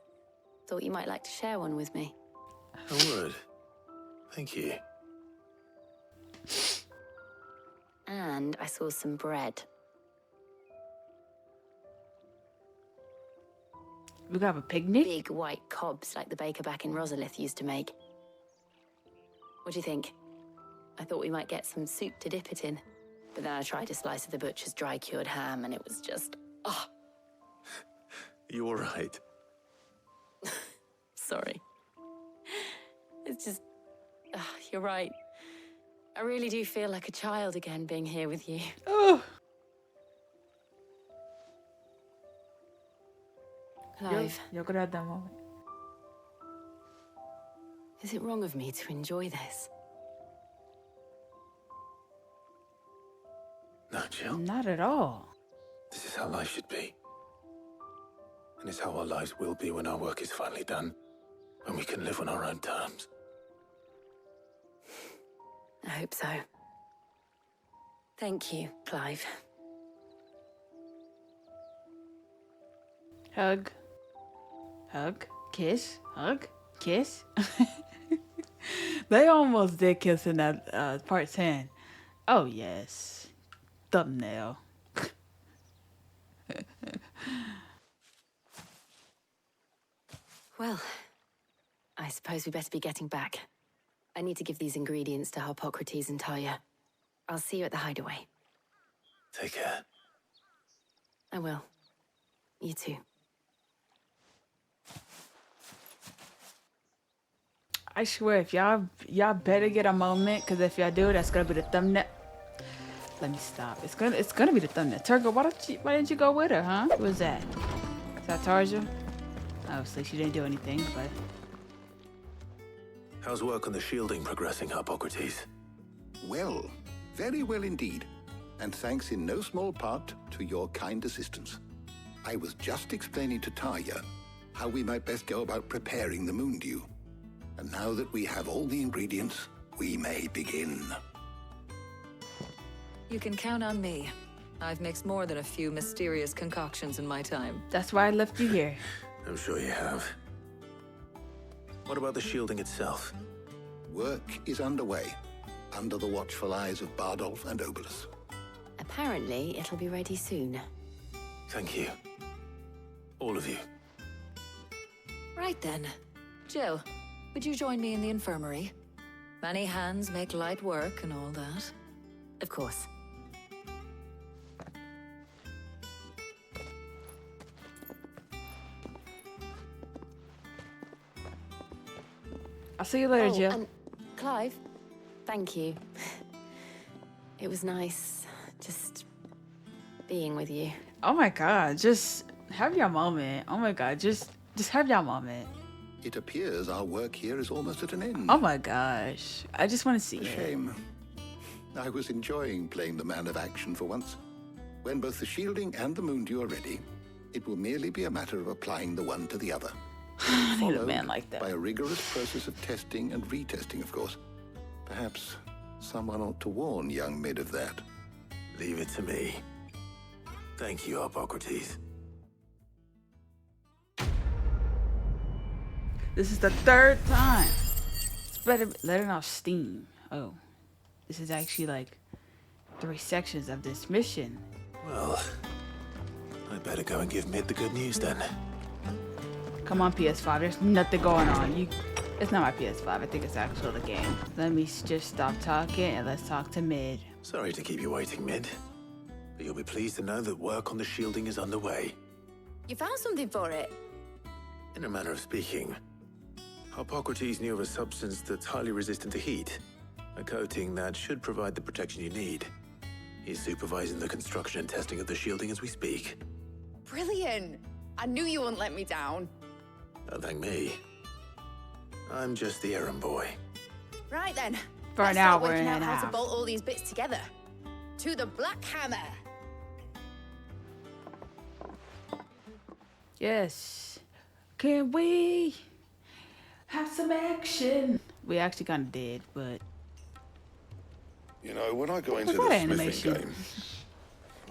Thought you might like to share one with me. I would. Thank you. And I saw some bread. We got a picnic? Big white cobs like the baker back in Rosalith used to make. What do you think? I thought we might get some soup to dip it in. But then I tried a slice of the butcher's dry-cured ham and it was just... oh. You all right? Sorry. It's just... you're right. I really do feel like a child again being here with you. Oh. Clive. You're gonna have that moment. Is it wrong of me to enjoy this? No, Jill. Not at all. This is how life should be. And it's how our lives will be when our work is finally done. When we can live on our own terms. I hope so. Thank you, Clive. Hug. Hug. Kiss. Hug. Kiss. They almost did kiss in that part 10. Oh, yes. Thumbnail. Well, I suppose we better be getting back. I need to give these ingredients to Harpocrates and Talia. I'll see you at the hideaway. Take care. I will. You too. I swear, if y'all better get a moment, because if y'all do, that's gonna be the thumbnail. Let me stop. It's gonna be the thumbnail. Turgo, why didn't you go with her, huh? Who was that? Is that Tarja? Obviously, she didn't do anything, but... How's work on the shielding progressing, Harpocrates? Well, very well indeed. And thanks in no small part to your kind assistance. I was just explaining to Tarja how we might best go about preparing the moon dew. And now that we have all the ingredients, we may begin. You can count on me. I've mixed more than a few mysterious concoctions in my time. That's why I left you here. I'm sure you have. What about the shielding itself? Work is underway, under the watchful eyes of Bardolph and Obolus. Apparently, it'll be ready soon. Thank you. All of you. Right then. Jill, would you join me in the infirmary? Many hands make light work and all that. Of course. I'll see you later, Jill. And Clive, thank you. It was nice just being with you. Oh my god, just have your moment. Oh my god, just have your moment. It appears our work here is almost at an end. Oh my gosh. I just want to see A it. shame. I was enjoying playing the man of action for once. When both the shielding and the moon dew are ready, it will merely be a matter of applying the one to the other. I need a man like that. By a rigorous process of testing and retesting, of course. Perhaps Someone ought to warn young Mid of that. Leave it to me. Thank you, Hippocrates. This is the third time. It's better letting off steam. Oh, this is actually like 3 sections of this mission. Well, I better go and give Mid the good news then. Come on, PS5. There's nothing going on. It's not my PS5. I think it's actually the game. Let me just stop talking and let's talk to Mid. Sorry to keep you waiting, Mid. But you'll be pleased to know that work on the shielding is underway. You found something for it? In a manner of speaking, Hippocrates knew of a substance that's highly resistant to heat. A coating that should provide the protection you need. He's supervising the construction and testing of the shielding as we speak. Brilliant! I knew you wouldn't let me down. Don't thank me. I'm just the errand boy. Right then. For Let's an start hour working and out a how to half. bolt all these bits together. To the Black Hammer. Yes. Can we have some action? We actually kind of did, but... You know, when I got What into was the that smithing animation? game,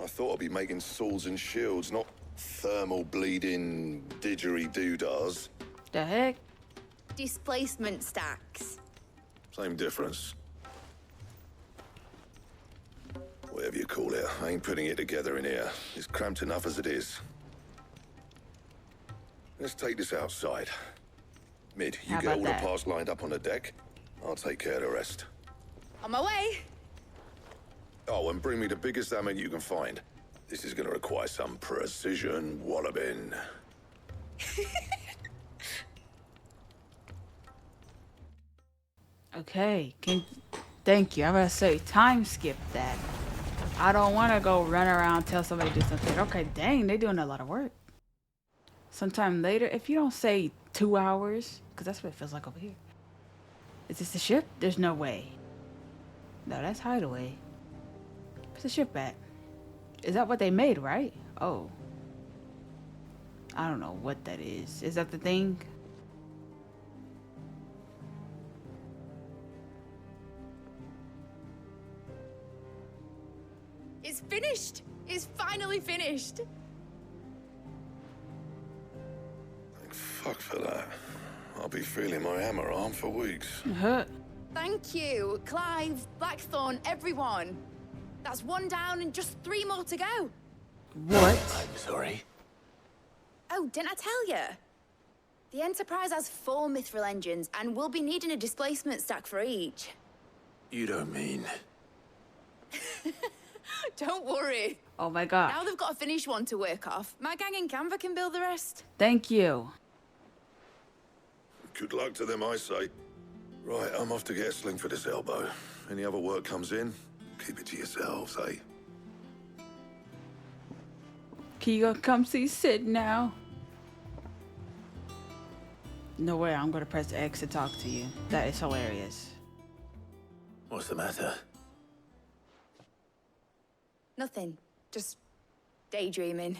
I thought I'd be making swords and shields, not thermal bleeding didgeridoo-dahs. The heck? Displacement stacks. Same difference. Whatever you call it, I ain't putting it together in here. It's cramped enough as it is. Let's take this outside. Mid, you How get about all that? the parts lined up on the deck. I'll take care of the rest. On my way. Oh, and bring me the biggest hammer you can find. This is gonna require some precision walloping. Okay. Thank you. I'm gonna say time skip that. I don't want to go run around tell somebody to do something. Okay, dang, they're doing a lot of work. Sometime later, if you don't say 2 hours, because that's what it feels like over here. Is this the ship? There's no way. No, that's Hideaway. Where's the ship at? Is that what they made, right? Oh. I don't know what that is. Is that the thing? It's finished. It's finally finished. Thank fuck for that. I'll be feeling my hammer arm for weeks. Thank you, Clive, Blackthorn, everyone. That's 1 down and just 3 more to go. What? I'm sorry. Oh, didn't I tell you? The Enterprise has 4 mithril engines, and we'll be needing a displacement stack for each. You don't mean... Don't worry. Oh my god. Now they've got a finished one to work off. My gang in Canva can build the rest. Thank you. Good luck to them, I say. Right, I'm off to get a sling for this elbow. Any other work comes in, keep it to yourselves, eh? Can you go come see Sid now? No way, I'm gonna press X to talk to you. That is hilarious. What's the matter? Nothing. Just daydreaming.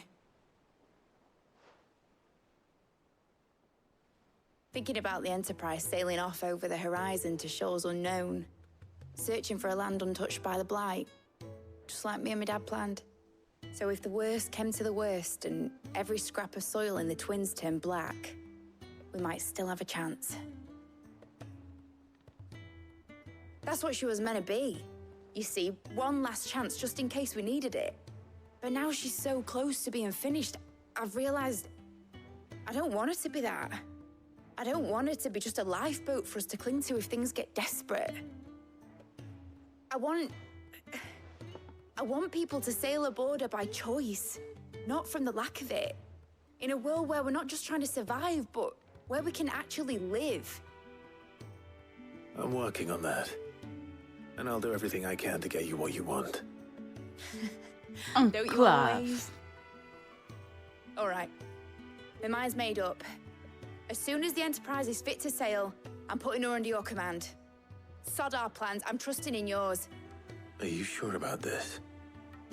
Thinking about the Enterprise sailing off over the horizon to shores unknown. Searching for a land untouched by the Blight. Just like me and my dad planned. So if the worst came to the worst and every scrap of soil in the Twins turned black, we might still have a chance. That's what she was meant to be. You see, one last chance just in case we needed it. But now she's so close to being finished, I've realized I don't want her to be that. I don't want her to be just a lifeboat for us to cling to if things get desperate. I want people to sail aboard her by choice, not from the lack of it. In a world where we're not just trying to survive, but where we can actually live. I'm working on that. And I'll do everything I can to get you what you want. Don't you always? All right. My mind's made up. As soon as the Enterprise is fit to sail, I'm putting her under your command. Sod our plans, I'm trusting in yours. Are you sure about this?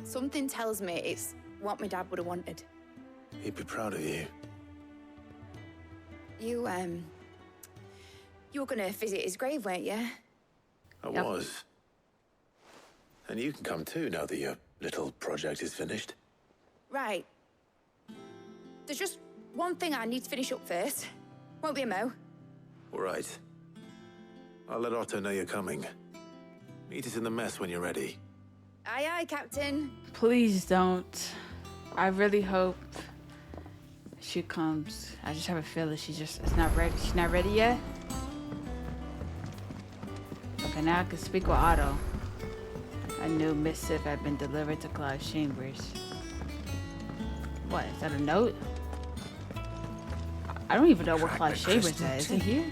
Something tells me it's what my dad would have wanted. He'd be proud of you. You were gonna visit his grave, weren't you? I was. And you can come too now that your little project is finished. Right. There's just one thing I need to finish up first. Won't be a mo. All right. I'll let Otto know you're coming. Meet us in the mess when you're ready. Aye, aye, Captain. Please don't. I really hope she comes. I just have a feeling it's not ready. She's not ready yet. Okay, now I can speak with Otto. A new missive had been delivered to Clive's chambers. What, is that a note? I don't even know where Clive's chambers is. Is it here?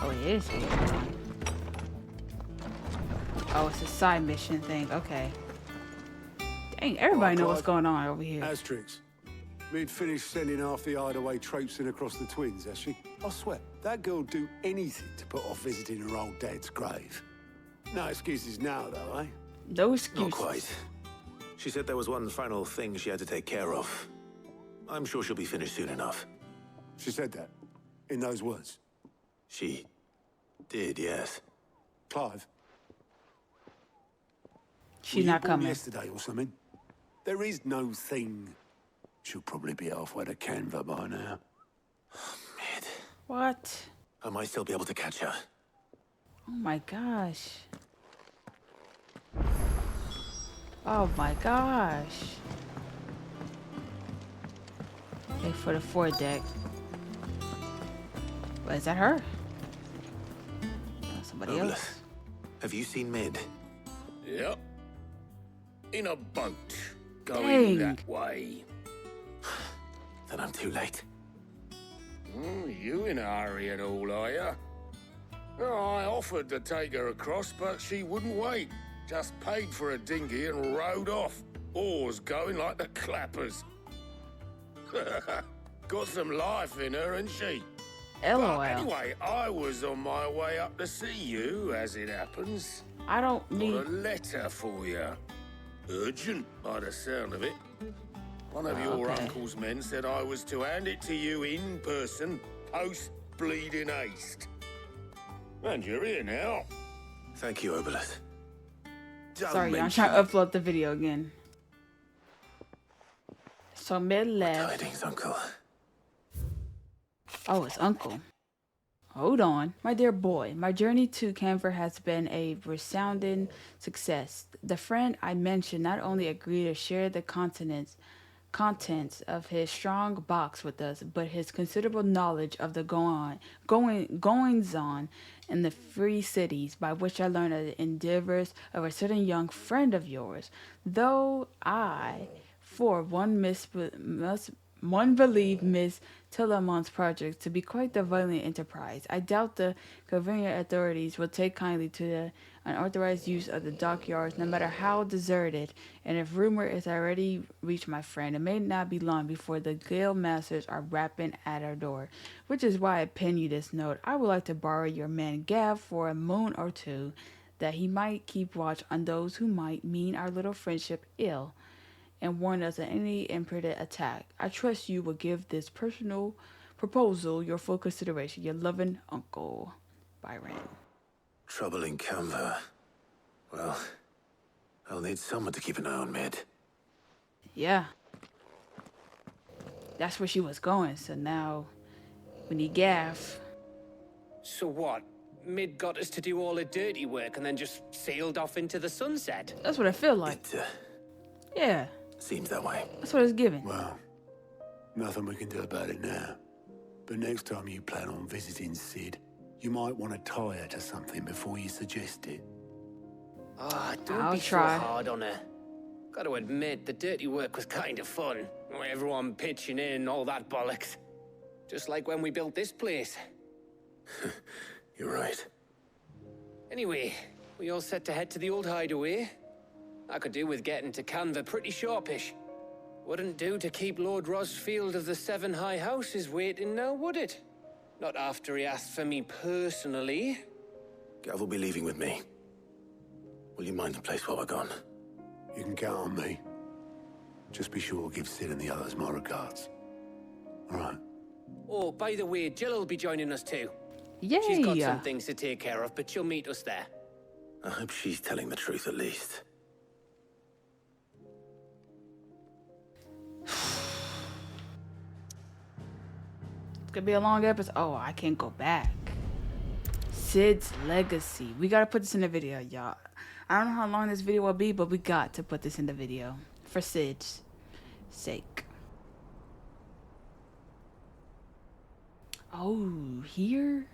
Oh, it is here. Oh, it's a side mission thing. Okay. Dang, everybody knows what's going on over here. Asterix. We'd finished sending half the hideaway traipsing across the twins, has she? I swear, that girl'd do anything to put off visiting her old dad's grave. No excuses now, though, eh? No excuses. Not quite. She said there was one final thing she had to take care of. I'm sure she'll be finished soon enough. She said that? In those words? She did, yes. Clive? She's not coming. Yesterday or something? There is no thing. She'll probably be halfway to Canva by now. Mid. What? I might still be able to catch her. Oh my gosh. Oh my gosh. Okay, for the foredeck. What, is that her? Oh, somebody Obelus, else. have you seen Mid? Yep. In a boat. Dang. Going that way. Then I'm too late. You in a hurry and all, are you? I offered to take her across, but she wouldn't wait. Just paid for a dinghy and rowed off. Oars going like the clappers. Got some life in her, ain't she? LOL. But anyway, I was on my way up to see you, as it happens. I don't need... Got a letter for you. Urgent, by the sound of it. One of your uncle's men said I was to hand it to you in person, post-bleeding haste. And you're here now. Thank you, Obelus. Sorry, I'm trying to upload the video again. So Mid left. Tidings, Uncle. Oh, it's Uncle. Hold on. My dear boy, my journey to Canver has been a resounding success. The friend I mentioned not only agreed to share the contents of his strong box with us, but his considerable knowledge of the goings on in the free cities, by which I learned of the endeavors of a certain young friend of yours. Though I, for one believe Miss Tillamon's project to be quite the violent enterprise, I doubt the Covinian authorities will take kindly to the unauthorized use of the dockyards, no matter how deserted. And if rumor is already reached my friend, it may not be long before the guild masters are rapping at our door. Which is why I pen you this note. I would like to borrow your man Gav for a moon or two, that he might keep watch on those who might mean our little friendship ill, and warn us of any imprudent attack. I trust you will give this personal proposal your full consideration. Your loving Uncle, Byron. Trouble in Canva. Well, I'll need someone to keep an eye on Mid. Yeah. That's where she was going, so now we need Gav. So what? Mid got us to do all the dirty work and then just sailed off into the sunset? That's what I feel like. Yeah. Seems that way. That's what it's giving. Well, nothing we can do about it now. But next time you plan on visiting Sid, you might want to tie her to something before you suggest it. Don't be so hard on her. Got to admit, the dirty work was kind of fun. Everyone pitching in, all that bollocks. Just like when we built this place. You're right. Anyway, we all set to head to the old hideaway. I could do with getting to Canva pretty sharpish. Wouldn't do to keep Lord Rosfield of the Seven High Houses waiting now, would it? Not after he asked for me personally. Gav will be leaving with me. Will you mind the place while we're gone? You can count on me. Just be sure to give Sid and the others my regards. All right. Oh, by the way, Jill will be joining us too. Yay! She's got some things to take care of, but she'll meet us there. I hope she's telling the truth at least. It's gonna be a long episode. Oh, I can't go back. Sid's legacy. We gotta put this in the video, y'all. I don't know how long this video will be, but we got to put this in the video for Sid's sake. Oh, here?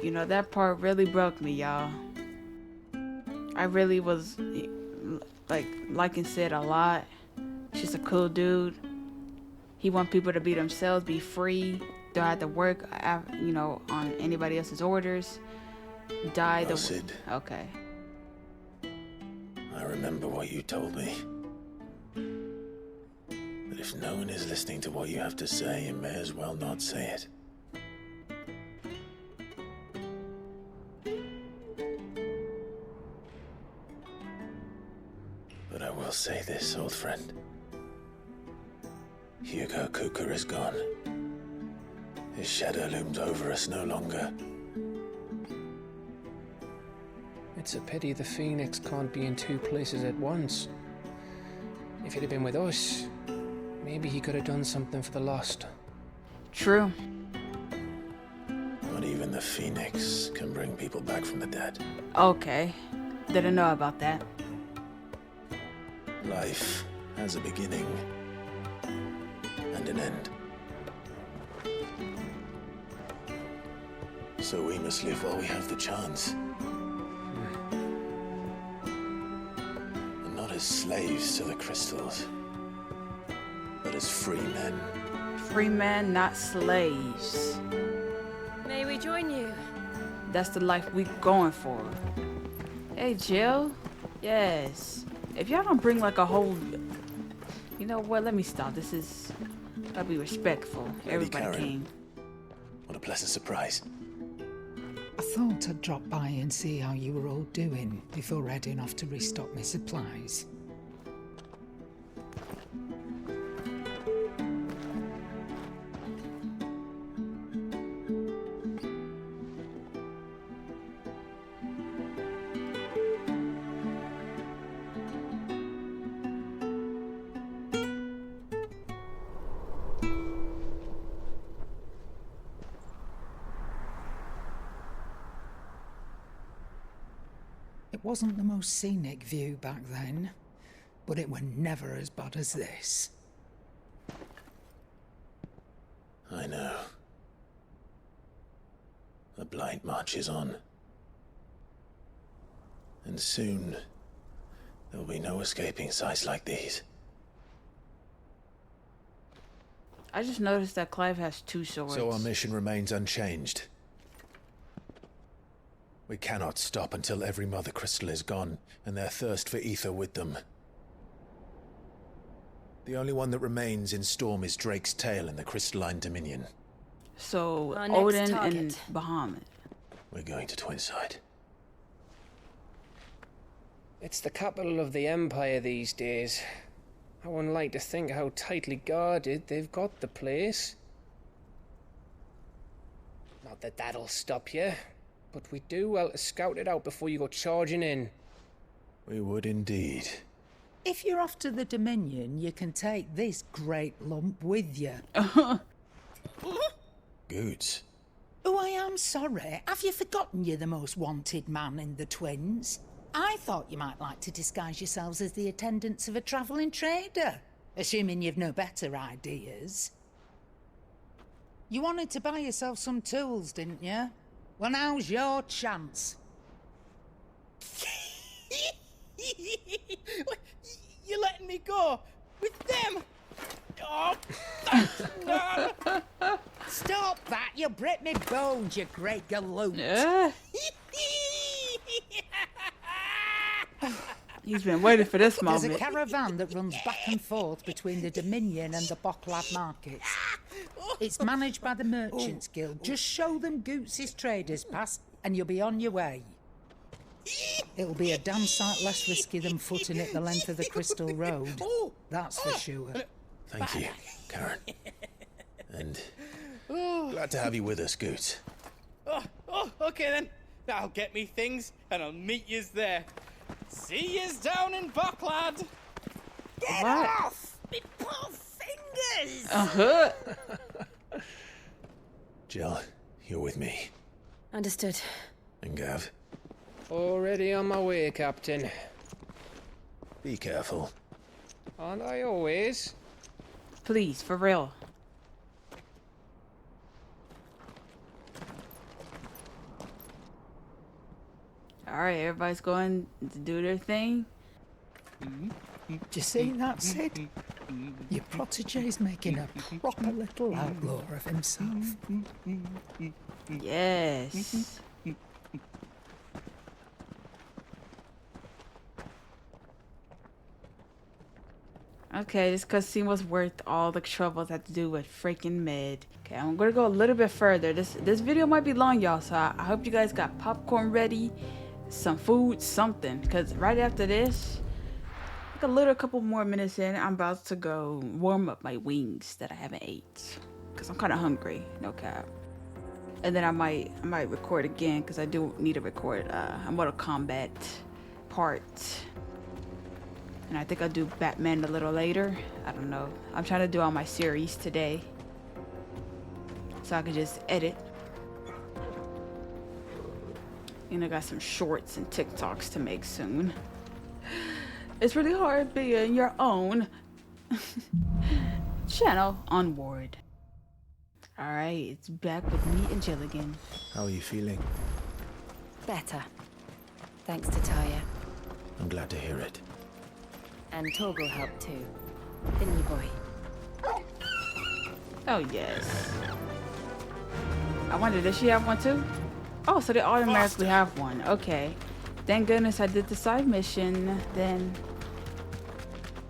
You know, that part really broke me, y'all. I really was, like, liking Sid a lot. She's a cool dude. He wants people to be themselves, be free. Don't have to work, you know, on anybody else's orders. Die the... Sid. Okay. I remember what you told me. But if no one is listening to what you have to say, you may as well not say it. But I will say this, old friend. Hugo Kuka is gone. His shadow looms over us no longer. It's a pity the Phoenix can't be in two places at once. If he'd have been with us, maybe he could have done something for the lost. True. Not even the Phoenix can bring people back from the dead. Okay. Didn't know about that. Life has a beginning and an end. So we must live while we have the chance. And not as slaves to the crystals, but as free men. Free men, not slaves. May we join you? That's the life we going for. Hey, Jill. Yes. If y'all don't bring like a whole... You know what? Let me stop. This is... Gotta be respectful. Everybody Karen. came. What a pleasant surprise. I thought I'd drop by and see how you were all doing before heading off to restock my supplies. It wasn't the most scenic view back then, but it were never as bad as this. I know. The Blight marches on. And soon, there'll be no escaping sights like these. I just noticed that Clive has two swords. So our mission remains unchanged. We cannot stop until every Mother Crystal is gone, and their thirst for ether with them. The only one that remains in Storm is Drake's tail in the Crystalline Dominion. So, Our next Odin target. and Bahamut. We're going to Twinside. It's the capital of the Empire these days. I wouldn't like to think how tightly guarded they've got the place. Not that that'll stop you, but we do well to scout it out before you go charging in. We would indeed. If you're off to the Dominion, you can take this great lump with you. Goods. Oh, I am sorry. Have you forgotten you're the most wanted man in the Twins? I thought you might like to disguise yourselves as the attendants of a travelling trader, assuming you've no better ideas. You wanted to buy yourself some tools, didn't you? Well, now's your chance. You're letting me go with them? Oh, no. Stop that! You break me bones, you great galoot. He's been waiting for this moment. There's a caravan that runs back and forth between the Dominion and the Bocklab markets. It's managed by the Merchants Guild. Just show them Goots' traders pass and you'll be on your way. It'll be a damn sight less risky than footing it the length of the Crystal Road. That's for sure. Thank you, Karen. And glad to have you with us, Goot. Okay then. I'll get me things and I'll meet yous there. See yous down in Bucklad. Get off! Me poor fingers! Uh-huh. Jill, you're with me. Understood. And Gav, Already on my way, Captain. be careful. Aren't I always? Please, for real. Alright, everybody's going to do their thing. Do you see that, Sid? Your protege's making a proper little outlaw of himself. Yes. Okay, this cutscene was worth all the trouble that had to do with freaking med. Okay, I'm gonna go a little bit further. This video might be long, y'all, so I hope you guys got popcorn ready, some food, something. Cause right after this, like a couple more minutes in, I'm about to go warm up my wings that I haven't ate. Cause I'm kind of hungry, no cap. And then I might record again, cause I do need to record a Mortal Kombat part. And I think I'll do Batman a little later. I don't know. I'm trying to do all my series today, so I can just edit. And I got some shorts and TikToks to make soon. It's really hard being your own channel on board. Alright, it's back with me and Jill again. How are you feeling? Better. Thanks to Taya. I'm glad to hear it. And Torgal helped too. Didn't you, boy? Oh, yes. I wonder, does she have one too? Oh, so they automatically have one. Okay. Thank goodness I did the side mission then.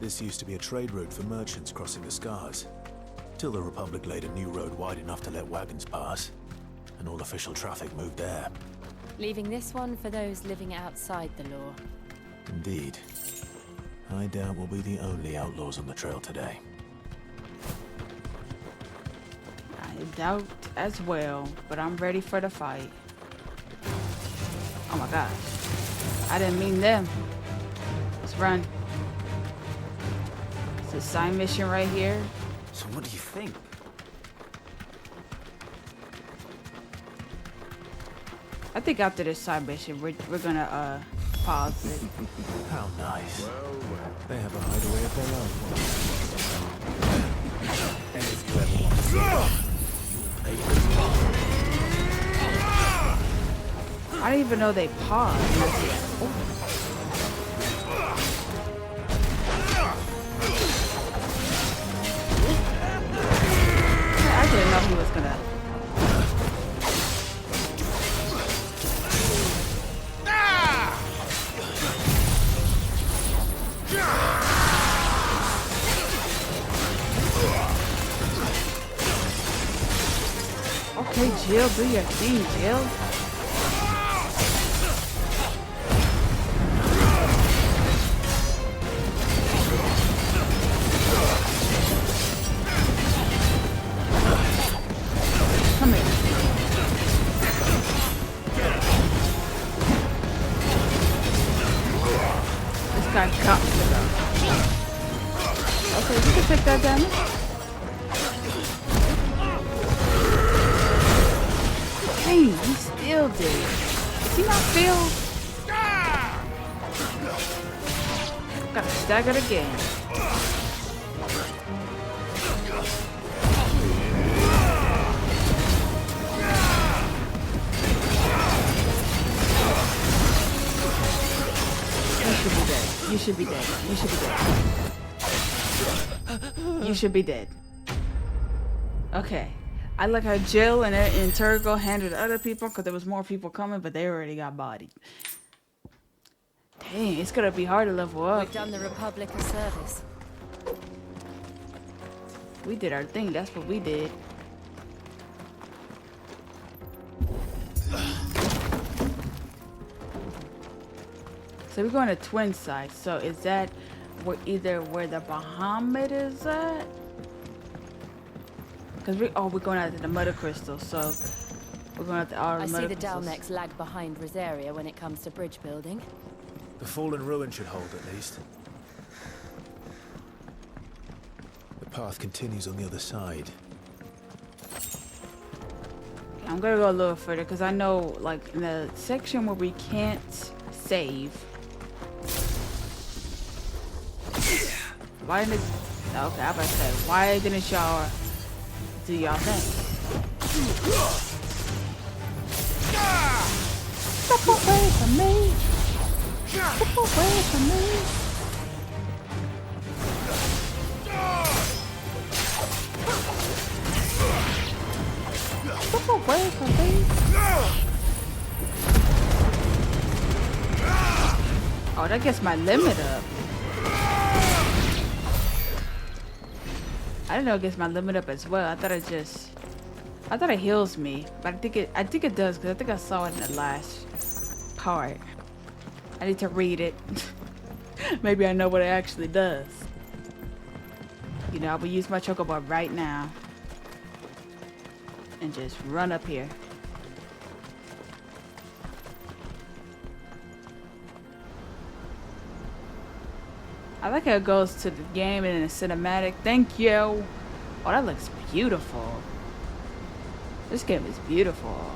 This used to be a trade route for merchants crossing the Scars. Till the Republic laid a new road wide enough to let wagons pass. And all official traffic moved there. Leaving this one for those living outside the law. Indeed. I doubt we'll be the only outlaws on the trail today. I doubt as well, but I'm ready for the fight. Oh my god. I didn't mean them. Let's run. It's a side mission right here. So what do you think? I think after this side mission, we're gonna pause it. How nice. They have a hideaway of their own. And if you ever want to see I didn't even know they paused. I didn't know he was gonna. Okay, Jill, do your thing, Jill. Come here. This guy got to go. Okay, you can take that damage. Dang, he still did. Does he not feel? Gotta stagger it again. You should be dead. You should be dead. You should be dead. Okay. I like how Jill and Turgo handled other people because there was more people coming, but they already got bodied. Dang, it's gonna be hard to level up. We've done the Republic a service. We did our thing. That's what we did. So we're going to twin sites. So is that either where the Bahamut is at? Because we're going out to the Mother Crystal. So we're going out to all the I Mother see the Crystals. Dalnecs lag behind Rosaria when it comes to bridge building. The fallen ruin should hold at least. The path continues on the other side. I'm gonna go a little further because I know, like, in the section where we can't save. Why didn't it? Okay, I'm about to say, why didn't y'all do y'all thing? Step away from me! Step away from me! Step away from me! Oh, that gets my limit up. I didn't know it gets my limit up as well. I thought it heals me, but I think it does because I think I saw it in the last part. I need to read it. Maybe I know what it actually does. You know, I will use my chocobo right now and just run up here. I like how it goes to the game and in a cinematic. Thank you. Oh, that looks beautiful. This game is beautiful.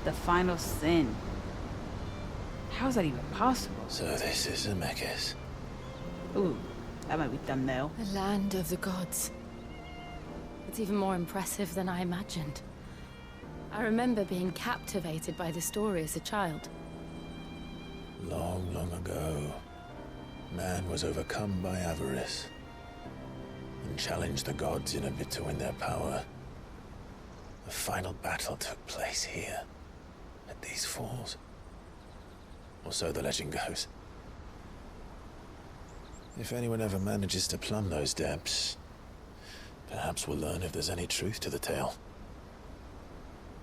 The final sin. How is that even possible? So this is Zemeckis. Ooh, that might be thumbnail. The land of the gods. It's even more impressive than I imagined. I remember being captivated by the story as a child. Long, long ago, man was overcome by avarice and challenged the gods in a bid to win their power. The final battle took place here, at these falls. Or so the legend goes. If anyone ever manages to plumb those depths, perhaps we'll learn if there's any truth to the tale.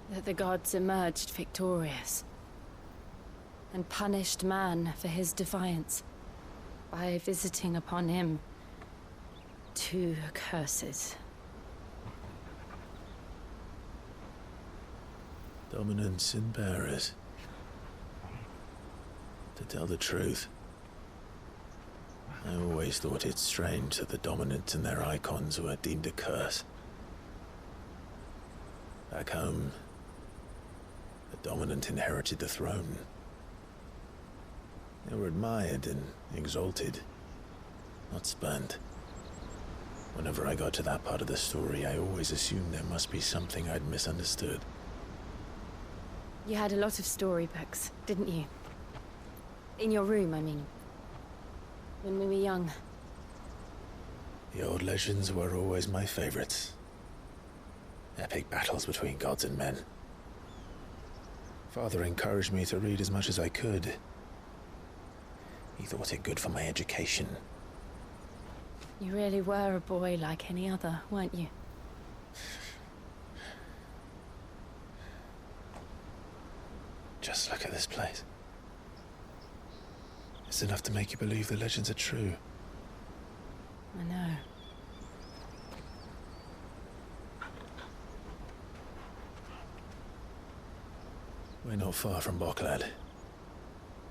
That the gods emerged victorious and punished man for his defiance by visiting upon him 2 curses. Dominance and bearers. To tell the truth, I always thought it strange that the dominant and their icons were deemed a curse. Back home, the dominant inherited the throne. They were admired and exalted, not spurned. Whenever I got to that part of the story, I always assumed there must be something I'd misunderstood. You had a lot of storybooks, didn't you? In your room, I mean. When we were young. The old legends were always my favorites. Epic battles between gods and men. Father encouraged me to read as much as I could. He thought it good for my education. You really were a boy like any other, weren't you? Just look at this place. It's enough to make you believe the legends are true. I know. We're not far from Boklad.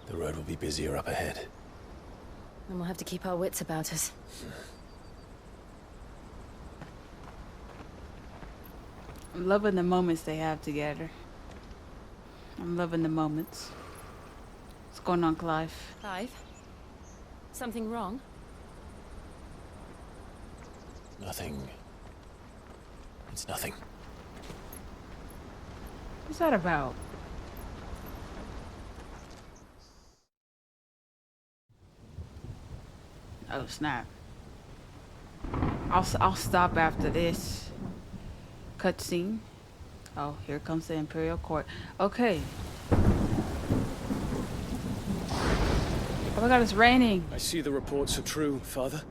The road will be busier up ahead. Then we'll have to keep our wits about us. I'm loving the moments they have together. I'm loving the moments. What's going on, Clive? Clive? Something wrong? Nothing. It's nothing. What's that about? Oh snap! I'll stop after this cutscene. Oh, here comes the Imperial Court. Okay. Oh my God, it's raining. I see the reports are true, Father.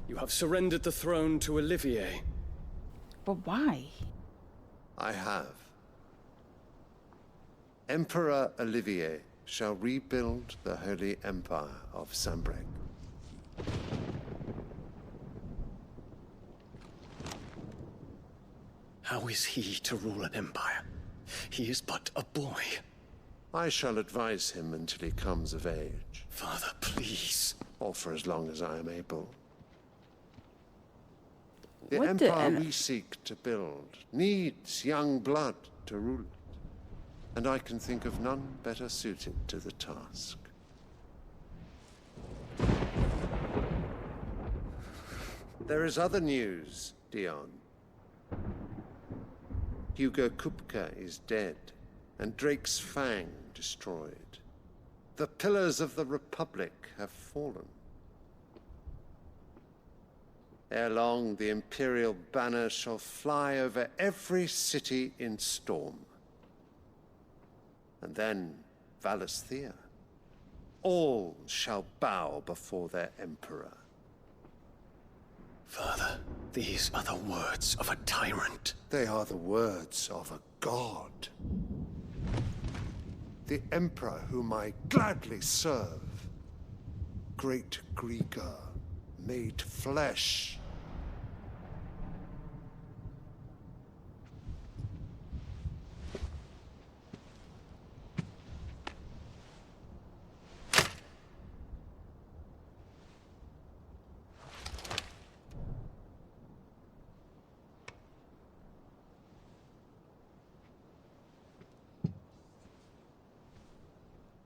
You have surrendered the throne to Olivier. But why? I have. Emperor Olivier shall rebuild the Holy Empire of Sanbreque. How is he to rule an empire? He is but a boy. I shall advise him until he comes of age. Father, please. Or for as long as I am able. The What empire we seek to build needs young blood to rule it. And I can think of none better suited to the task. There is other news, Dion. Hugo Kupka is dead, and Drake's Fang destroyed. The pillars of the Republic have fallen. Ere long, the Imperial banner shall fly over every city in Storm. And then, Valisthea. All shall bow before their Emperor. Father, these are the words of a tyrant. They are the words of a god. The Emperor whom I gladly serve. Great Grieger, made flesh.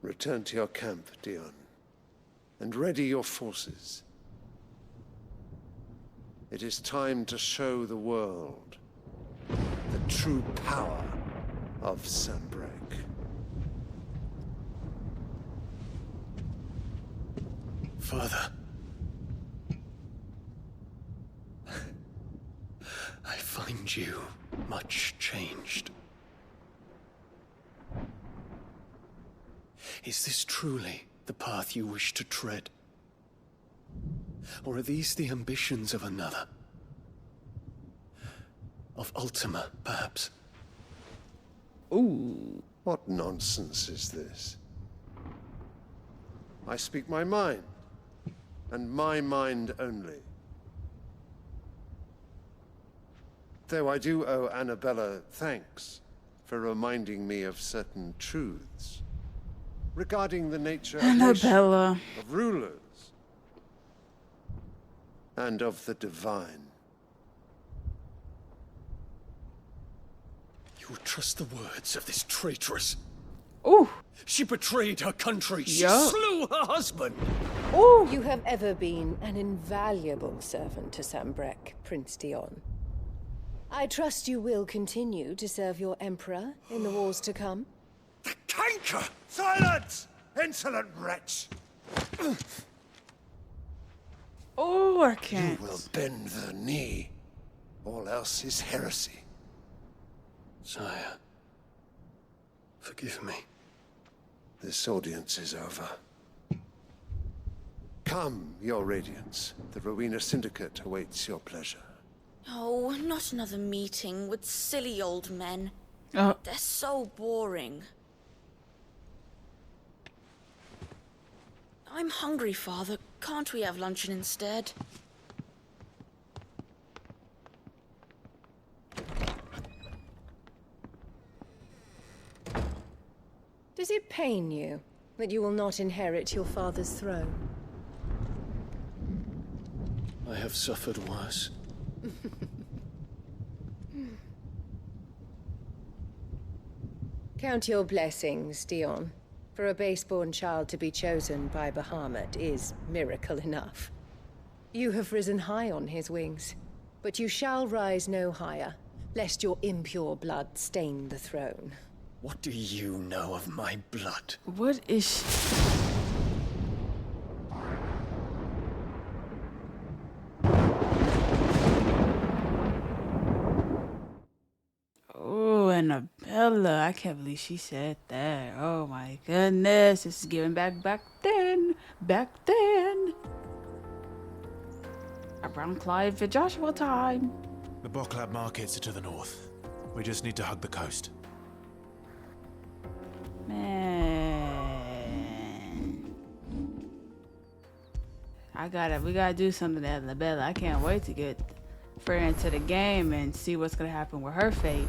Return to your camp, Dion, and ready your forces. It is time to show the world the true power of Sanbreque. Father. I find you much changed. Is this truly the path you wish to tread? Or are these the ambitions of another? Of Ultima, perhaps? Ooh. What nonsense is this? I speak my mind, and my mind only. Though I do owe Annabella thanks for reminding me of certain truths regarding the nature Annabella. Of rulers and of the divine. You would trust the words of this traitress? Ooh. She betrayed her country. She Yup. slew her husband. Ooh. You have ever been an invaluable servant to Sanbreque, Prince Dion. I trust you will continue to serve your Emperor in the wars to come. The canker! Silence! Insolent wretch! Oh, I can't. You will bend the knee. All else is heresy. Sire, forgive me. This audience is over. Come, your radiance. The Rowena Syndicate awaits your pleasure. Oh, not another meeting with silly old men. Oh. They're so boring. I'm hungry, Father. Can't we have luncheon instead? Does it pain you that you will not inherit your father's throne? I have suffered worse. Count your blessings, Dion. For a base-born child to be chosen by Bahamut is miracle enough. You have risen high on his wings, but you shall rise no higher, lest your impure blood stain the throne. What do you know of my blood? What is she? Oh, Annabella. I can't believe she said that. Oh my goodness. This is giving back then. Back then. Around Clive and Joshua time. The Boklab markets are to the north. We just need to hug the coast. Man. we gotta do something to ANABELLA. I can't wait to get further into the game and see what's gonna happen with her fate.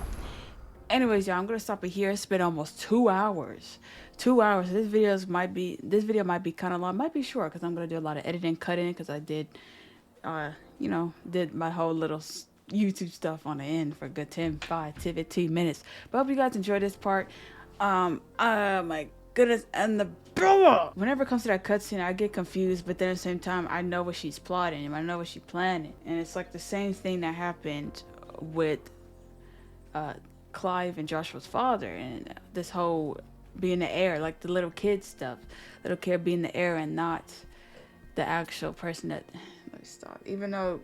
Anyways, y'all, I'm gonna stop it here. It's been almost 2 hours. 2 hours. This video might be kind of long, might be short, because I'm gonna do a lot of editing, cutting, because I did, you know, did my whole little YouTube stuff on the end for a good 15 minutes. But I hope you guys enjoyed this part. Oh my goodness, and the whenever it comes to that cutscene, I get confused, but then at the same time, I know what she's plotting and I know what she's planning, and it's like the same thing that happened with Clive and Joshua's father, and this whole being the heir, like the little kid stuff, little kid being the heir and not the actual person that. Let me stop. Even though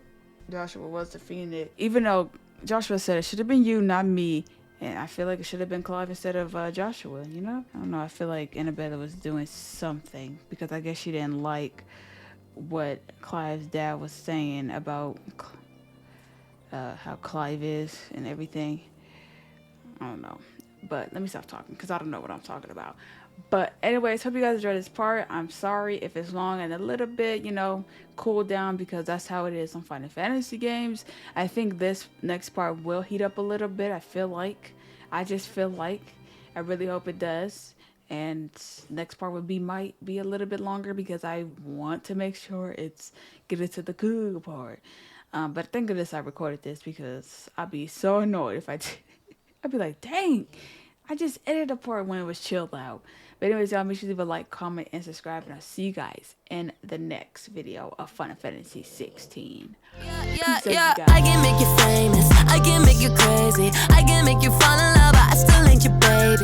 Joshua was defeated, even though Joshua said it should have been you, not me. And I feel like it should have been Clive instead of Joshua, you know? I don't know, I feel like ANABELLA was doing something, because I guess she didn't like what Clive's dad was saying about how Clive is and everything. I don't know. But let me stop talking, because I don't know what I'm talking about. But anyways, hope you guys enjoyed this part. I'm sorry if it's long and a little bit, you know, cool down, because that's how it is on Final Fantasy games. I think this next part will heat up a little bit. I just feel like. I really hope it does. And next part might be a little bit longer, because I want to make sure get it to the cool part. But thank goodness I recorded this, because I'd be so annoyed if I did. I'd be like, dang, I just edited a part when it was chilled out. But anyways, y'all, make sure to leave a like, comment, and subscribe. And I'll see you guys in the next video of Final Fantasy 16. Yeah, I can make you famous. I can make you crazy. I can make you fall in love, but I still ain't your baby.